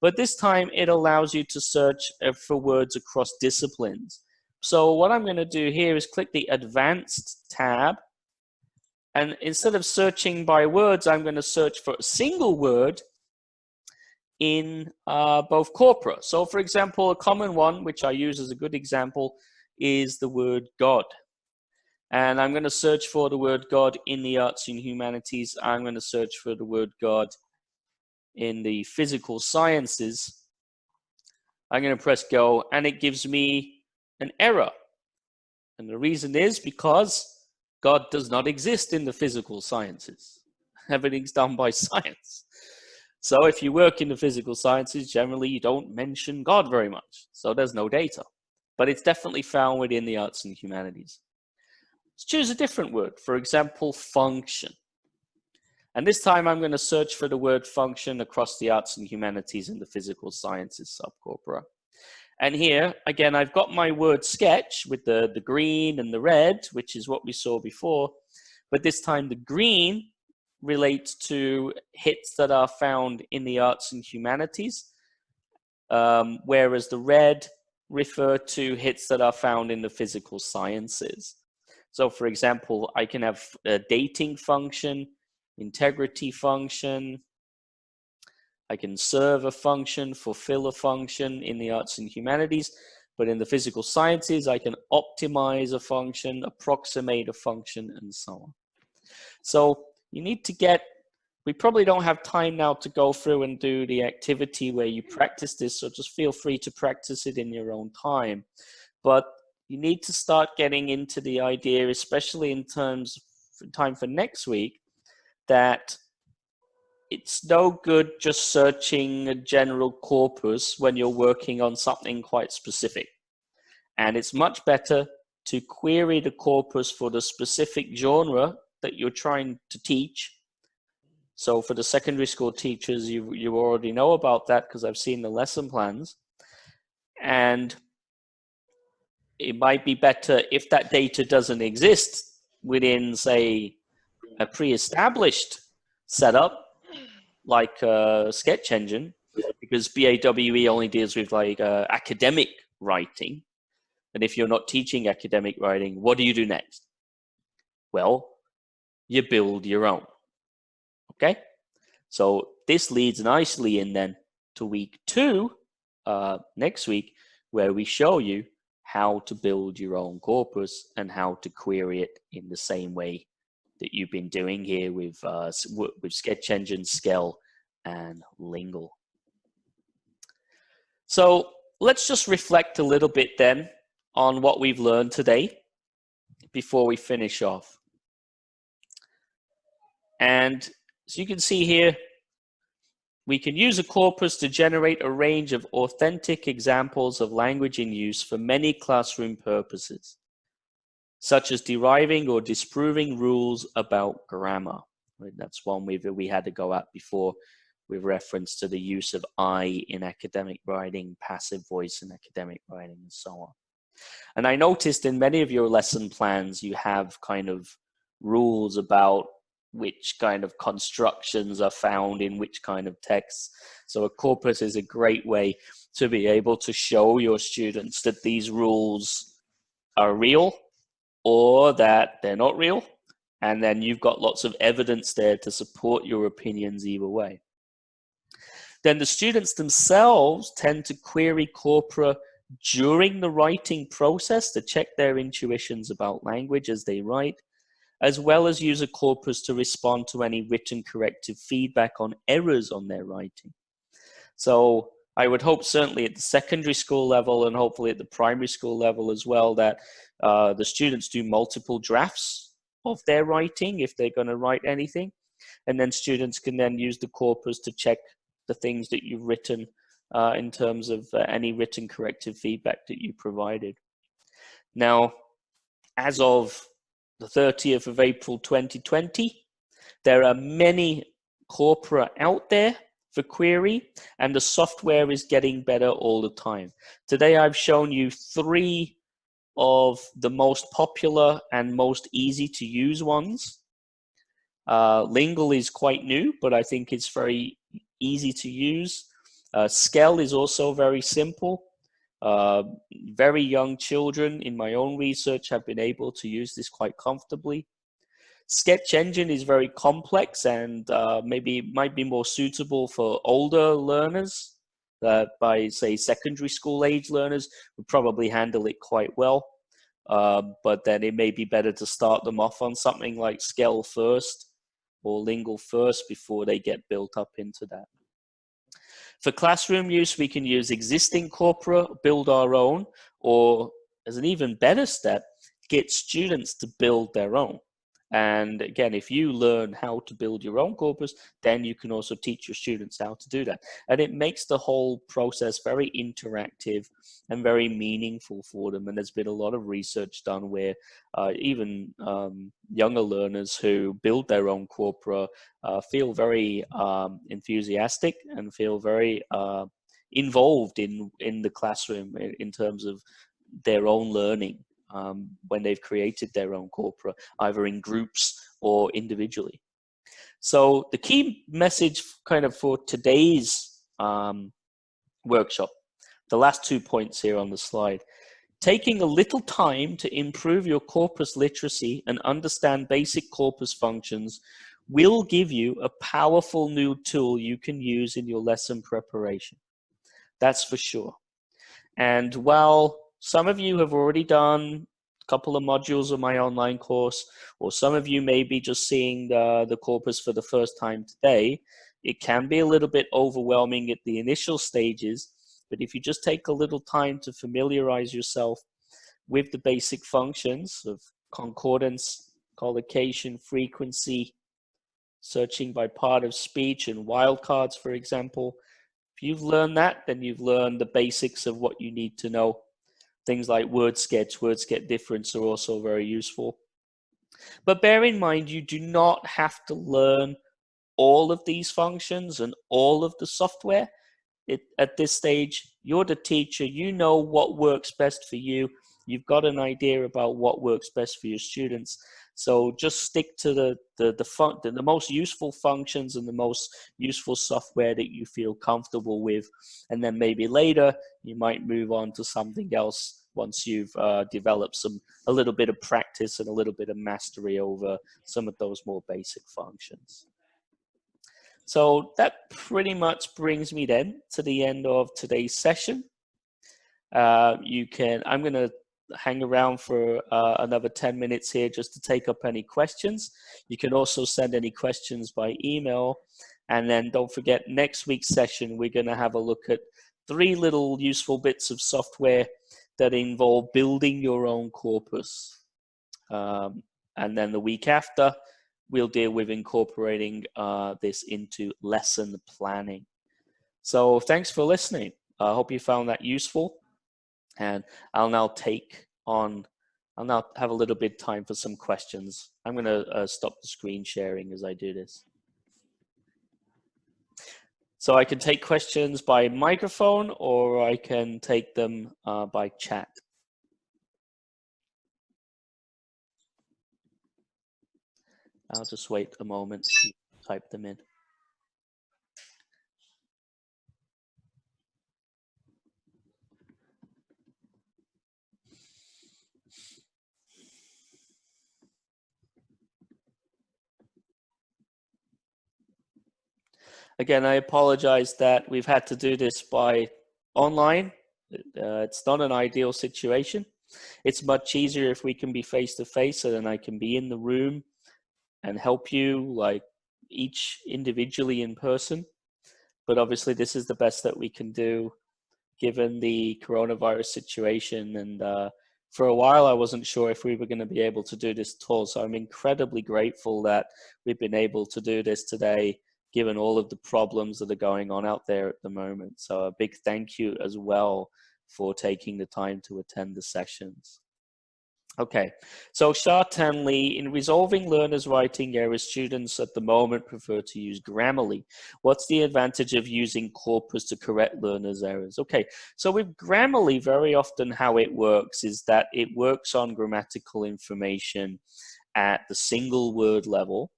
But this time it allows you to search for words across disciplines. So what I'm going to do here is click the Advanced tab. And instead of searching by words, I'm going to search for a single word in both corpora. So for example, a common one, which I use as a good example, is the word God. And I'm going to search for the word God in the arts and humanities. I'm going to search for the word God in the physical sciences. I'm going to press go, and it gives me an error. And the reason is because God does not exist in the physical sciences. Everything's done by science. So if you work in the physical sciences, generally you don't mention God very much. So there's no data. But it's definitely found within the arts and humanities. Let's choose a different word. For example, function. And this time I'm going to search for the word function across the arts and humanities and the physical sciences subcorpora. And here, again, I've got my word sketch with the green and the red, which is what we saw before. But this time the green relates to hits that are found in the arts and humanities, whereas the red refer to hits that are found in the physical sciences. So for example, I can have a dating function, integrity function, I can serve a function, fulfill a function in the arts and humanities, but in the physical sciences, I can optimize a function, approximate a function, and so on. So you need to get, we probably don't have time now to go through and do the activity where you practice this, so just feel free to practice it in your own time. But you need to start getting into the idea, especially in terms of time for next week, that it's no good just searching a general corpus when you're working on something quite specific. And it's much better to query the corpus for the specific genre that you're trying to teach. So for the secondary school teachers, you already know about that because I've seen the lesson plans. And it might be better if that data doesn't exist within, say, a pre-established setup like SketchEngine, because BAWE only deals with like academic writing. And if you're not teaching academic writing, what do you do next? Well, you build your own. Okay? So this leads nicely in then to week 2 next week, where we show you how to build your own corpus and how to query it in the same way that you've been doing here with SketchEngine, SKELL, and Linggle. So let's just reflect a little bit then on what we've learned today before we finish off. And as you can see here, we can use a corpus to generate a range of authentic examples of language in use for many classroom purposes, such as deriving or disproving rules about grammar. Right? That's one we had to go at before with reference to the use of I in academic writing, passive voice in academic writing, and so on. And I noticed in many of your lesson plans, you have kind of rules about which kind of constructions are found in which kind of texts. So a corpus is a great way to be able to show your students that these rules are real or that they're not real. And then you've got lots of evidence there to support your opinions either way. Then the students themselves tend to query corpora during the writing process to check their intuitions about language as they write, as well as use a corpus to respond to any written corrective feedback on errors on their writing. So I would hope certainly at the secondary school level and hopefully at the primary school level as well that the students do multiple drafts of their writing if they're going to write anything. And then students can then use the corpus to check the things that you've written in terms of any written corrective feedback that you provided. Now, as of the 30th of April 2020, there are many corpora out there for query, and the software is getting better all the time. Today I've shown you 3 of the most popular and most easy to use ones. Linggle is quite new, but I think it's very easy to use. SKELL is also very simple. Very young children in my own research have been able to use this quite comfortably. SketchEngine is very complex and maybe might be more suitable for older learners. By say secondary school age learners would probably handle it quite well. But then it may be better to start them off on something like SKELL first or Linggle first before they get built up into that. For classroom use, we can use existing corpora, build our own, or as an even better step, get students to build their own. And again, if you learn how to build your own corpus, then you can also teach your students how to do that. And it makes the whole process very interactive and very meaningful for them. And there's been a lot of research done where even younger learners who build their own corpora feel very enthusiastic and feel very involved in the classroom in terms of their own learning. When they've created their own corpora, either in groups or individually. So the key message kind of for today's workshop, the last 2 points here on the slide, taking a little time to improve your corpus literacy and understand basic corpus functions will give you a powerful new tool you can use in your lesson preparation. That's for sure. And while some of you have already done a couple of modules of my online course, or some of you may be just seeing the corpus for the first time today, it can be a little bit overwhelming at the initial stages. But if you just take a little time to familiarize yourself with the basic functions of concordance, collocation, frequency, searching by part of speech, and wildcards, for example, if you've learned that, then you've learned the basics of what you need to know. Things like word sketch difference are also very useful. But bear in mind, you do not have to learn all of these functions and all of the software. At this stage, you're the teacher. You know what works best for you. You've got an idea about what works best for your students. So just stick to the most useful functions and the most useful software that you feel comfortable with. And then maybe later, you might move on to something else once you've developed a little bit of practice and a little bit of mastery over some of those more basic functions. So that pretty much brings me then to the end of today's session. I'm going to hang around for another 10 minutes here just to take up any questions. You can also send any questions by email. And then don't forget, next week's session, we're going to have a look at 3 little useful bits of software that involve building your own corpus. And then the week after, we'll deal with incorporating this into lesson planning. So thanks for listening. I hope you found that useful. And I'll now have a little bit of time for some questions. I'm going to stop the screen sharing as I do this. So I can take questions by microphone, or I can take them by chat. I'll just wait a moment to type them in. Again, I apologize that we've had to do this by online. It's not an ideal situation. It's much easier if we can be face to face, so then I can be in the room and help you like each individually in person. But obviously this is the best that we can do given the coronavirus situation. And for a while, I wasn't sure if we were going to be able to do this at all. So I'm incredibly grateful that we've been able to do this today, given all of the problems that are going on out there at the moment. So a big thank you as well for taking the time to attend the sessions. Okay, so Shartanli, in resolving learners' writing errors, students at the moment prefer to use Grammarly. What's the advantage of using Corpus to correct learners' errors? Okay, so with Grammarly, very often how it works is that it works on grammatical information at the single word level,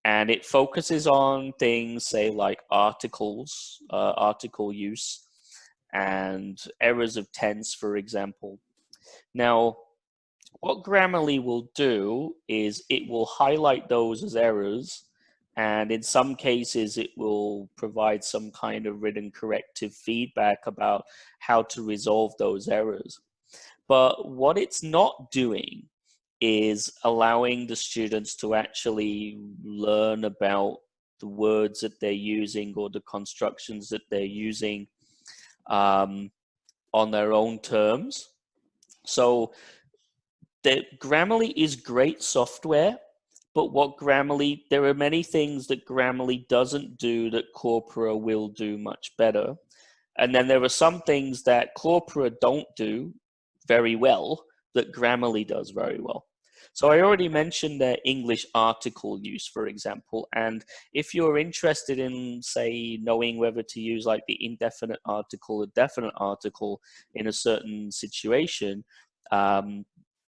and it focuses on things, say, like articles, article use, and errors of tense, for example. Now, what Grammarly will do is it will highlight those as errors, and in some cases it will provide some kind of written corrective feedback about how to resolve those errors. But what it's not doing is allowing the students to actually learn about the words that they're using or the constructions that they're using on their own terms. So Grammarly is great software, but there are many things that Grammarly doesn't do that Corpora will do much better. And then there are some things that Corpora don't do very well that Grammarly does very well. So I already mentioned their English article use, for example, and if you're interested in, say, knowing whether to use like the indefinite article or definite article in a certain situation,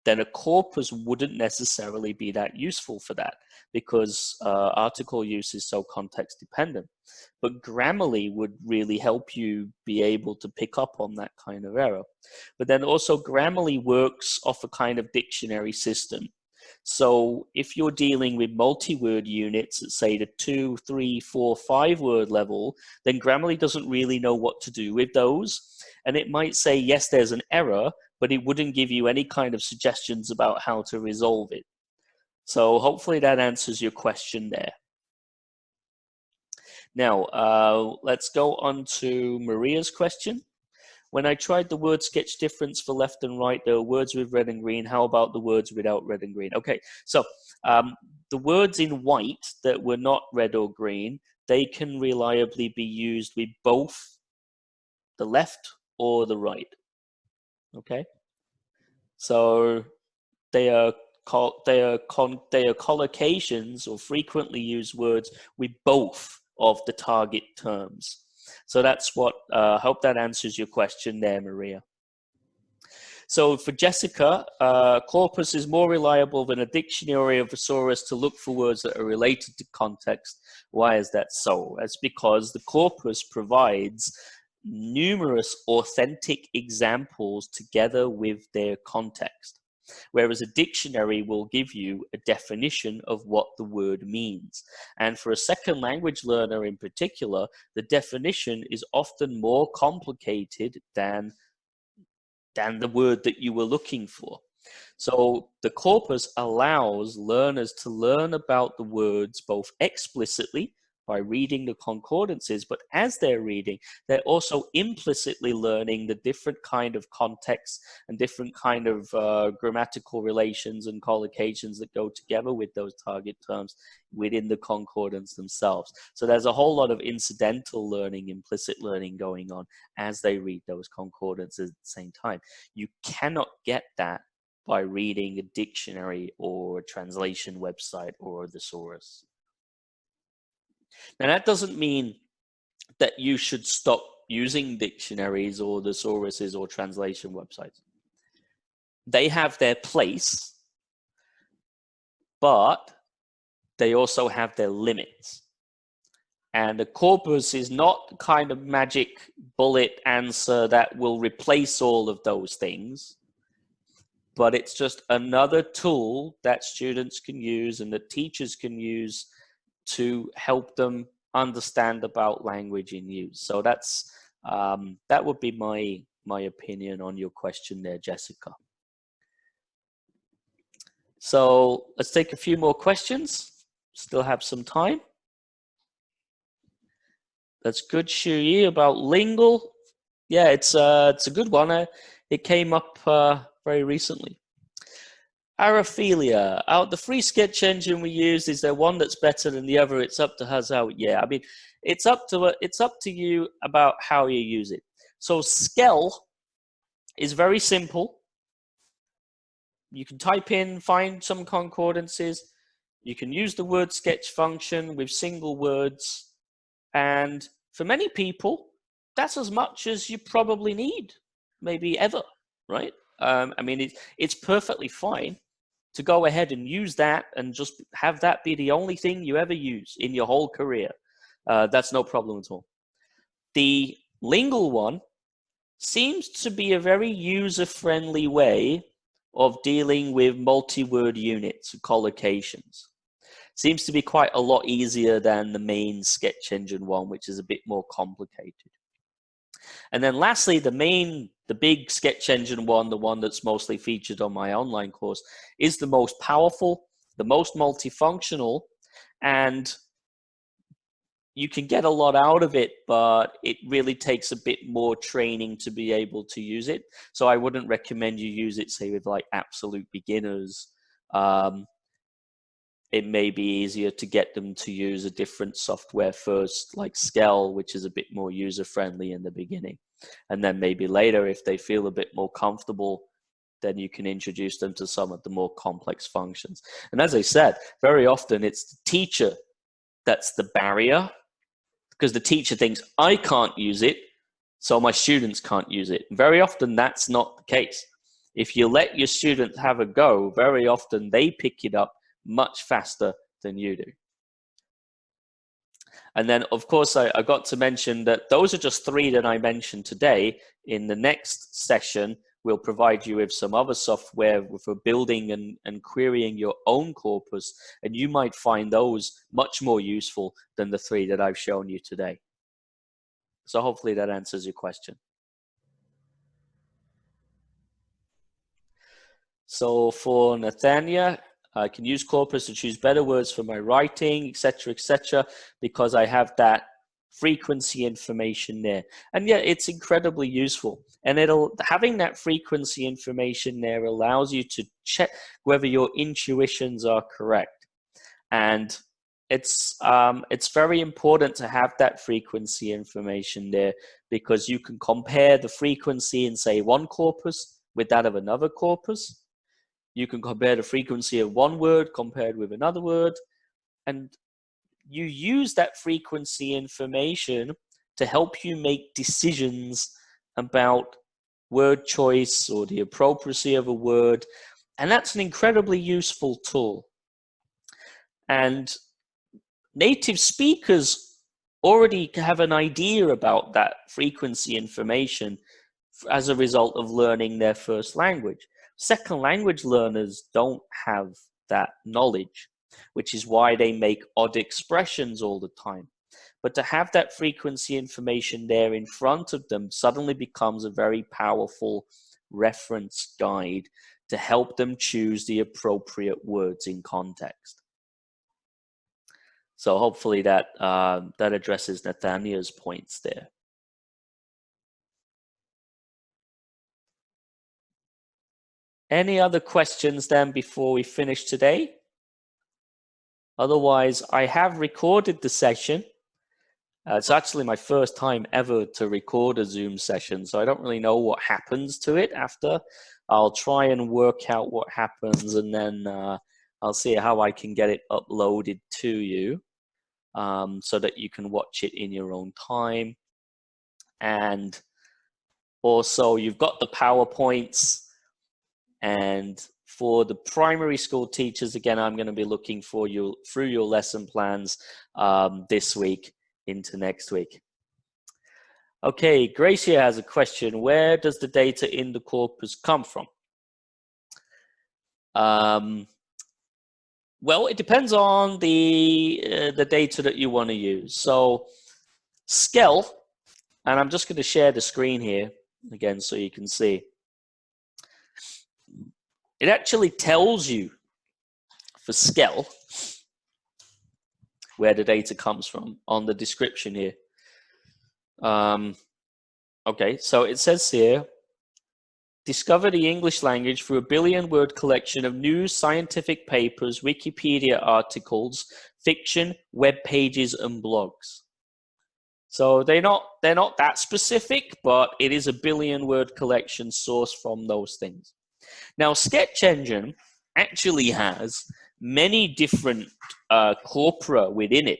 then a corpus wouldn't necessarily be that useful for that because article use is so context dependent. But Grammarly would really help you be able to pick up on that kind of error. But then also Grammarly works off a kind of dictionary system. So if you're dealing with multi-word units at, say, the 2, 3, 4, 5 word level, then Grammarly doesn't really know what to do with those. And it might say, yes, there's an error, but it wouldn't give you any kind of suggestions about how to resolve it. So hopefully that answers your question there. Now, let's go on to Maria's question. When I tried the word sketch difference for left and right, there were words with red and green. How about the words without red and green? Okay, so the words in white that were not red or green, they can reliably be used with both the left or the right. Okay, so they are collocations or frequently used words with both of the target terms. So that's what, I hope that answers your question there, Maria. So for Jessica, corpus is more reliable than a dictionary or thesaurus to look for words that are related to context. Why is that so? That's because the corpus provides numerous authentic examples together with their context, whereas a dictionary will give you a definition of what the word means. And for a second language learner in particular, the definition is often more complicated than the word that you were looking for. So the corpus allows learners to learn about the words both explicitly by reading the concordances, but as they're reading, they're also implicitly learning the different kind of contexts and different kind of grammatical relations and collocations that go together with those target terms within the concordance themselves. So there's a whole lot of incidental learning, implicit learning going on as they read those concordances at the same time. You cannot get that by reading a dictionary or a translation website or a thesaurus. Now, that doesn't mean that you should stop using dictionaries or thesauruses or translation websites. They have their place, but they also have their limits. And the corpus is not the kind of magic bullet answer that will replace all of those things, but it's just another tool that students can use and that teachers can use to help them understand about language in use. So that's that would be my opinion on your question there, Jessica. So let's take a few more questions. Still have some time. That's good, Shuyi, about Linggle. Yeah, it's a good one. It came up very recently. Araphilia, out the free sketch engine we use, is there one that's better than the other? It's up to us how. Yeah, I mean, it's up to you about how you use it. So SKELL is very simple. you can type in, find some concordances. You can use the word sketch function with single words. And for many people, that's as much as you probably need, maybe ever, right? I mean, it's perfectly fine to go ahead and use that and just have that be the only thing you ever use in your whole career. That's no problem at all. The Linggle one seems to be a very user-friendly way of dealing with multi-word units and collocations. Seems to be quite a lot easier than the main SketchEngine one, which is a bit more complicated. And then lastly, the big SketchEngine one, the one that's mostly featured on my online course, is the most powerful, the most multifunctional, and you can get a lot out of it, but it really takes a bit more training to be able to use it. So I wouldn't recommend you use it, say, with like absolute beginners. It may be easier to get them to use a different software first, like SKELL, which is a bit more user-friendly in the beginning. And then maybe later, if they feel a bit more comfortable, then you can introduce them to some of the more complex functions. And as I said, very often it's the teacher that's the barrier, because the teacher thinks, I can't use it, so my students can't use it. Very often that's not the case. If you let your students have a go, very often they pick it up much faster than you do. And then, of course, I got to mention that those are just 3 that I mentioned today. In the next session, we'll provide you with some other software for building and querying your own corpus, and you might find those much more useful than the 3 that I've shown you today. So hopefully that answers your question. So for Nathania, I can use Corpus to choose better words for my writing, etc., because I have that frequency information there. And yeah, it's incredibly useful. And having that frequency information there allows you to check whether your intuitions are correct. And it's very important to have that frequency information there, because you can compare the frequency in, say, one corpus with that of another corpus. You can compare the frequency of one word compared with another word, and you use that frequency information to help you make decisions about word choice or the appropriacy of a word, and that's an incredibly useful tool. And native speakers already have an idea about that frequency information as a result of learning their first language. Second language learners don't have that knowledge, which is why they make odd expressions all the time. But to have that frequency information there in front of them suddenly becomes a very powerful reference guide to help them choose the appropriate words in context. So hopefully that addresses Nathania's points there. Any other questions then before we finish today? Otherwise, I have recorded the session. It's actually my first time ever to record a Zoom session, so I don't really know what happens to it after. I'll try and work out what happens, and then I'll see how I can get it uploaded to you so that you can watch it in your own time. And also, you've got the PowerPoints. And for the primary school teachers, again, I'm going to be looking for you through your lesson plans this week into next week. Okay, Gracia has a question. Where does the data in the corpus come from? Well, it depends on the data that you want to use. So SKELL, and I'm just going to share the screen here again so you can see. It actually tells you for SKELL where the data comes from on the description here. Okay, so it says here, discover the English language through a billion-word collection of news, scientific papers, Wikipedia articles, fiction, web pages, and blogs. So they're not that specific, but it is a billion-word collection sourced from those things. Now, SketchEngine actually has many different corpora within it.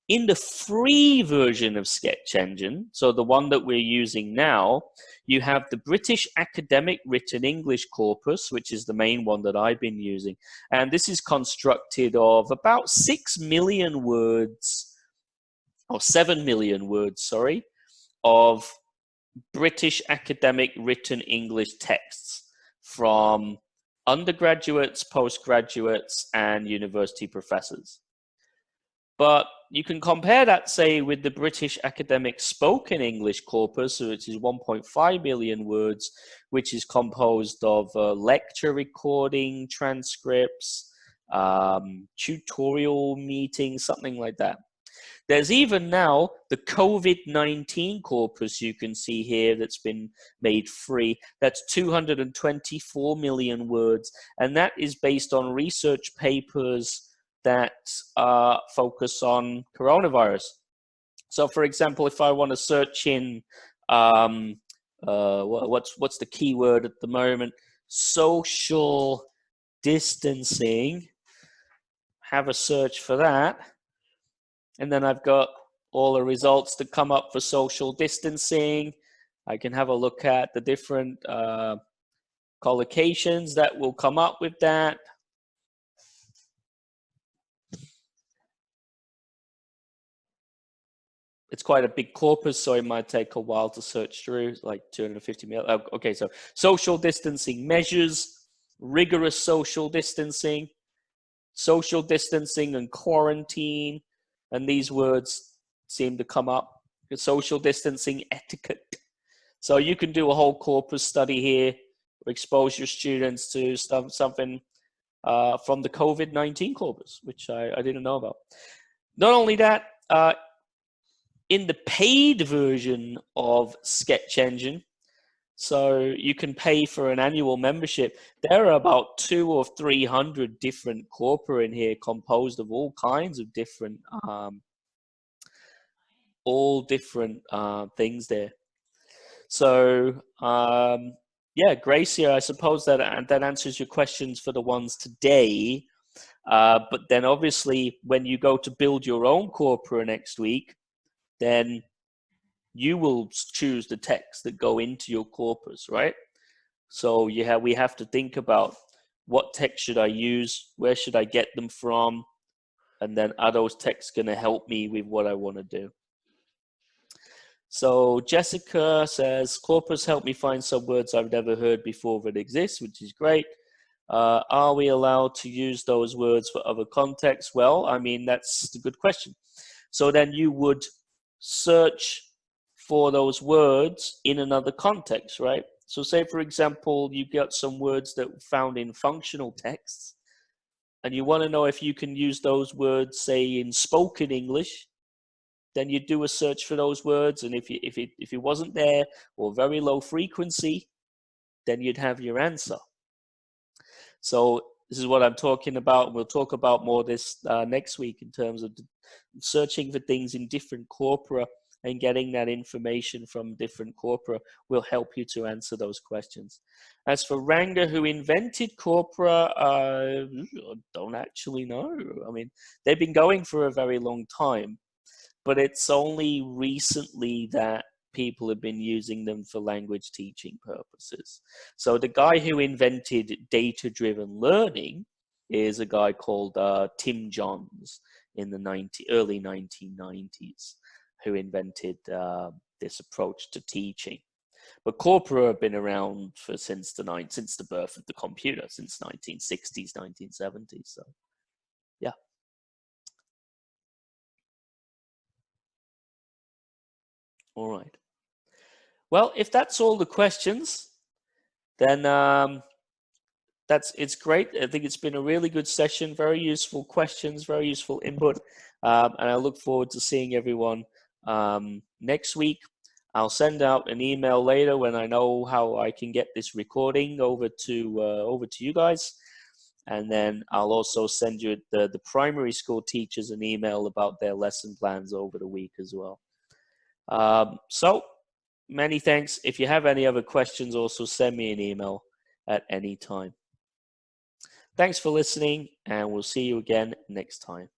In the free version of SketchEngine, so the one that we're using now, you have the British Academic Written English corpus, which is the main one that I've been using. And this is constructed of about 6 million words, or 7 million words, sorry, of British academic written English texts from undergraduates, postgraduates, and university professors. But you can compare that, say, with the British Academic Spoken English corpus, which is 1.5 million words, which is composed of lecture recording, transcripts, tutorial meetings, something like that. There's even now the COVID-19 corpus you can see here that's been made free. That's 224 million words, and that is based on research papers that focus on coronavirus. So, for example, if I want to search in what's the keyword at the moment, social distancing, have a search for that, and then I've got all the results that come up for social distancing. I can have a look at the different collocations that will come up with that. It's quite a big corpus, so it might take a while to search through, like 250 million. Okay, so social distancing measures, rigorous social distancing and quarantine, and these words seem to come up. Social distancing etiquette. So you can do a whole corpus study here, expose your students to something from the COVID-19 corpus, which I didn't know about. Not only that, in the paid version of SketchEngine, so you can pay for an annual membership, there are about 200 or 300 different corpora in here, composed of all kinds of different things there. So yeah, Gracia, I suppose that answers your questions for the ones today. But then obviously when you go to build your own corpora next week, then you will choose the texts that go into your corpus, right? So we have to think about what text should I use, where should I get them from, and then are those texts going to help me with what I want to do? So Jessica says, corpus helped me find some words I've never heard before that exist, which is great. Are we allowed to use those words for other contexts? Well, I mean, that's a good question. So then you would search for those words in another context, right? So say, for example, you got some words that were found in functional texts, and you want to know if you can use those words, say, in spoken English, then you do a search for those words, and if it wasn't there, or very low frequency, then you'd have your answer. So this is what I'm talking about. We'll talk about more this next week in terms of searching for things in different corpora, and getting that information from different corpora will help you to answer those questions. As for Ranga, who invented corpora, I don't actually know. I mean, they've been going for a very long time, but it's only recently that people have been using them for language teaching purposes. So the guy who invented data-driven learning is a guy called Tim Johns in the early 1990s, who invented this approach to teaching. But corpora have been around since the birth of the computer, since 1960s, 1970s. So, yeah. All right. Well, if that's all the questions, then it's great. I think it's been a really good session, very useful questions, very useful input, and I look forward to seeing everyone next week. I'll send out an email later when I know how I can get this recording over to you guys, and then I'll also send you the primary school teachers an email about their lesson plans over the week as well. So many thanks. If you have any other questions, also send me an email. at any time. Thanks for listening, and we'll see you again next time.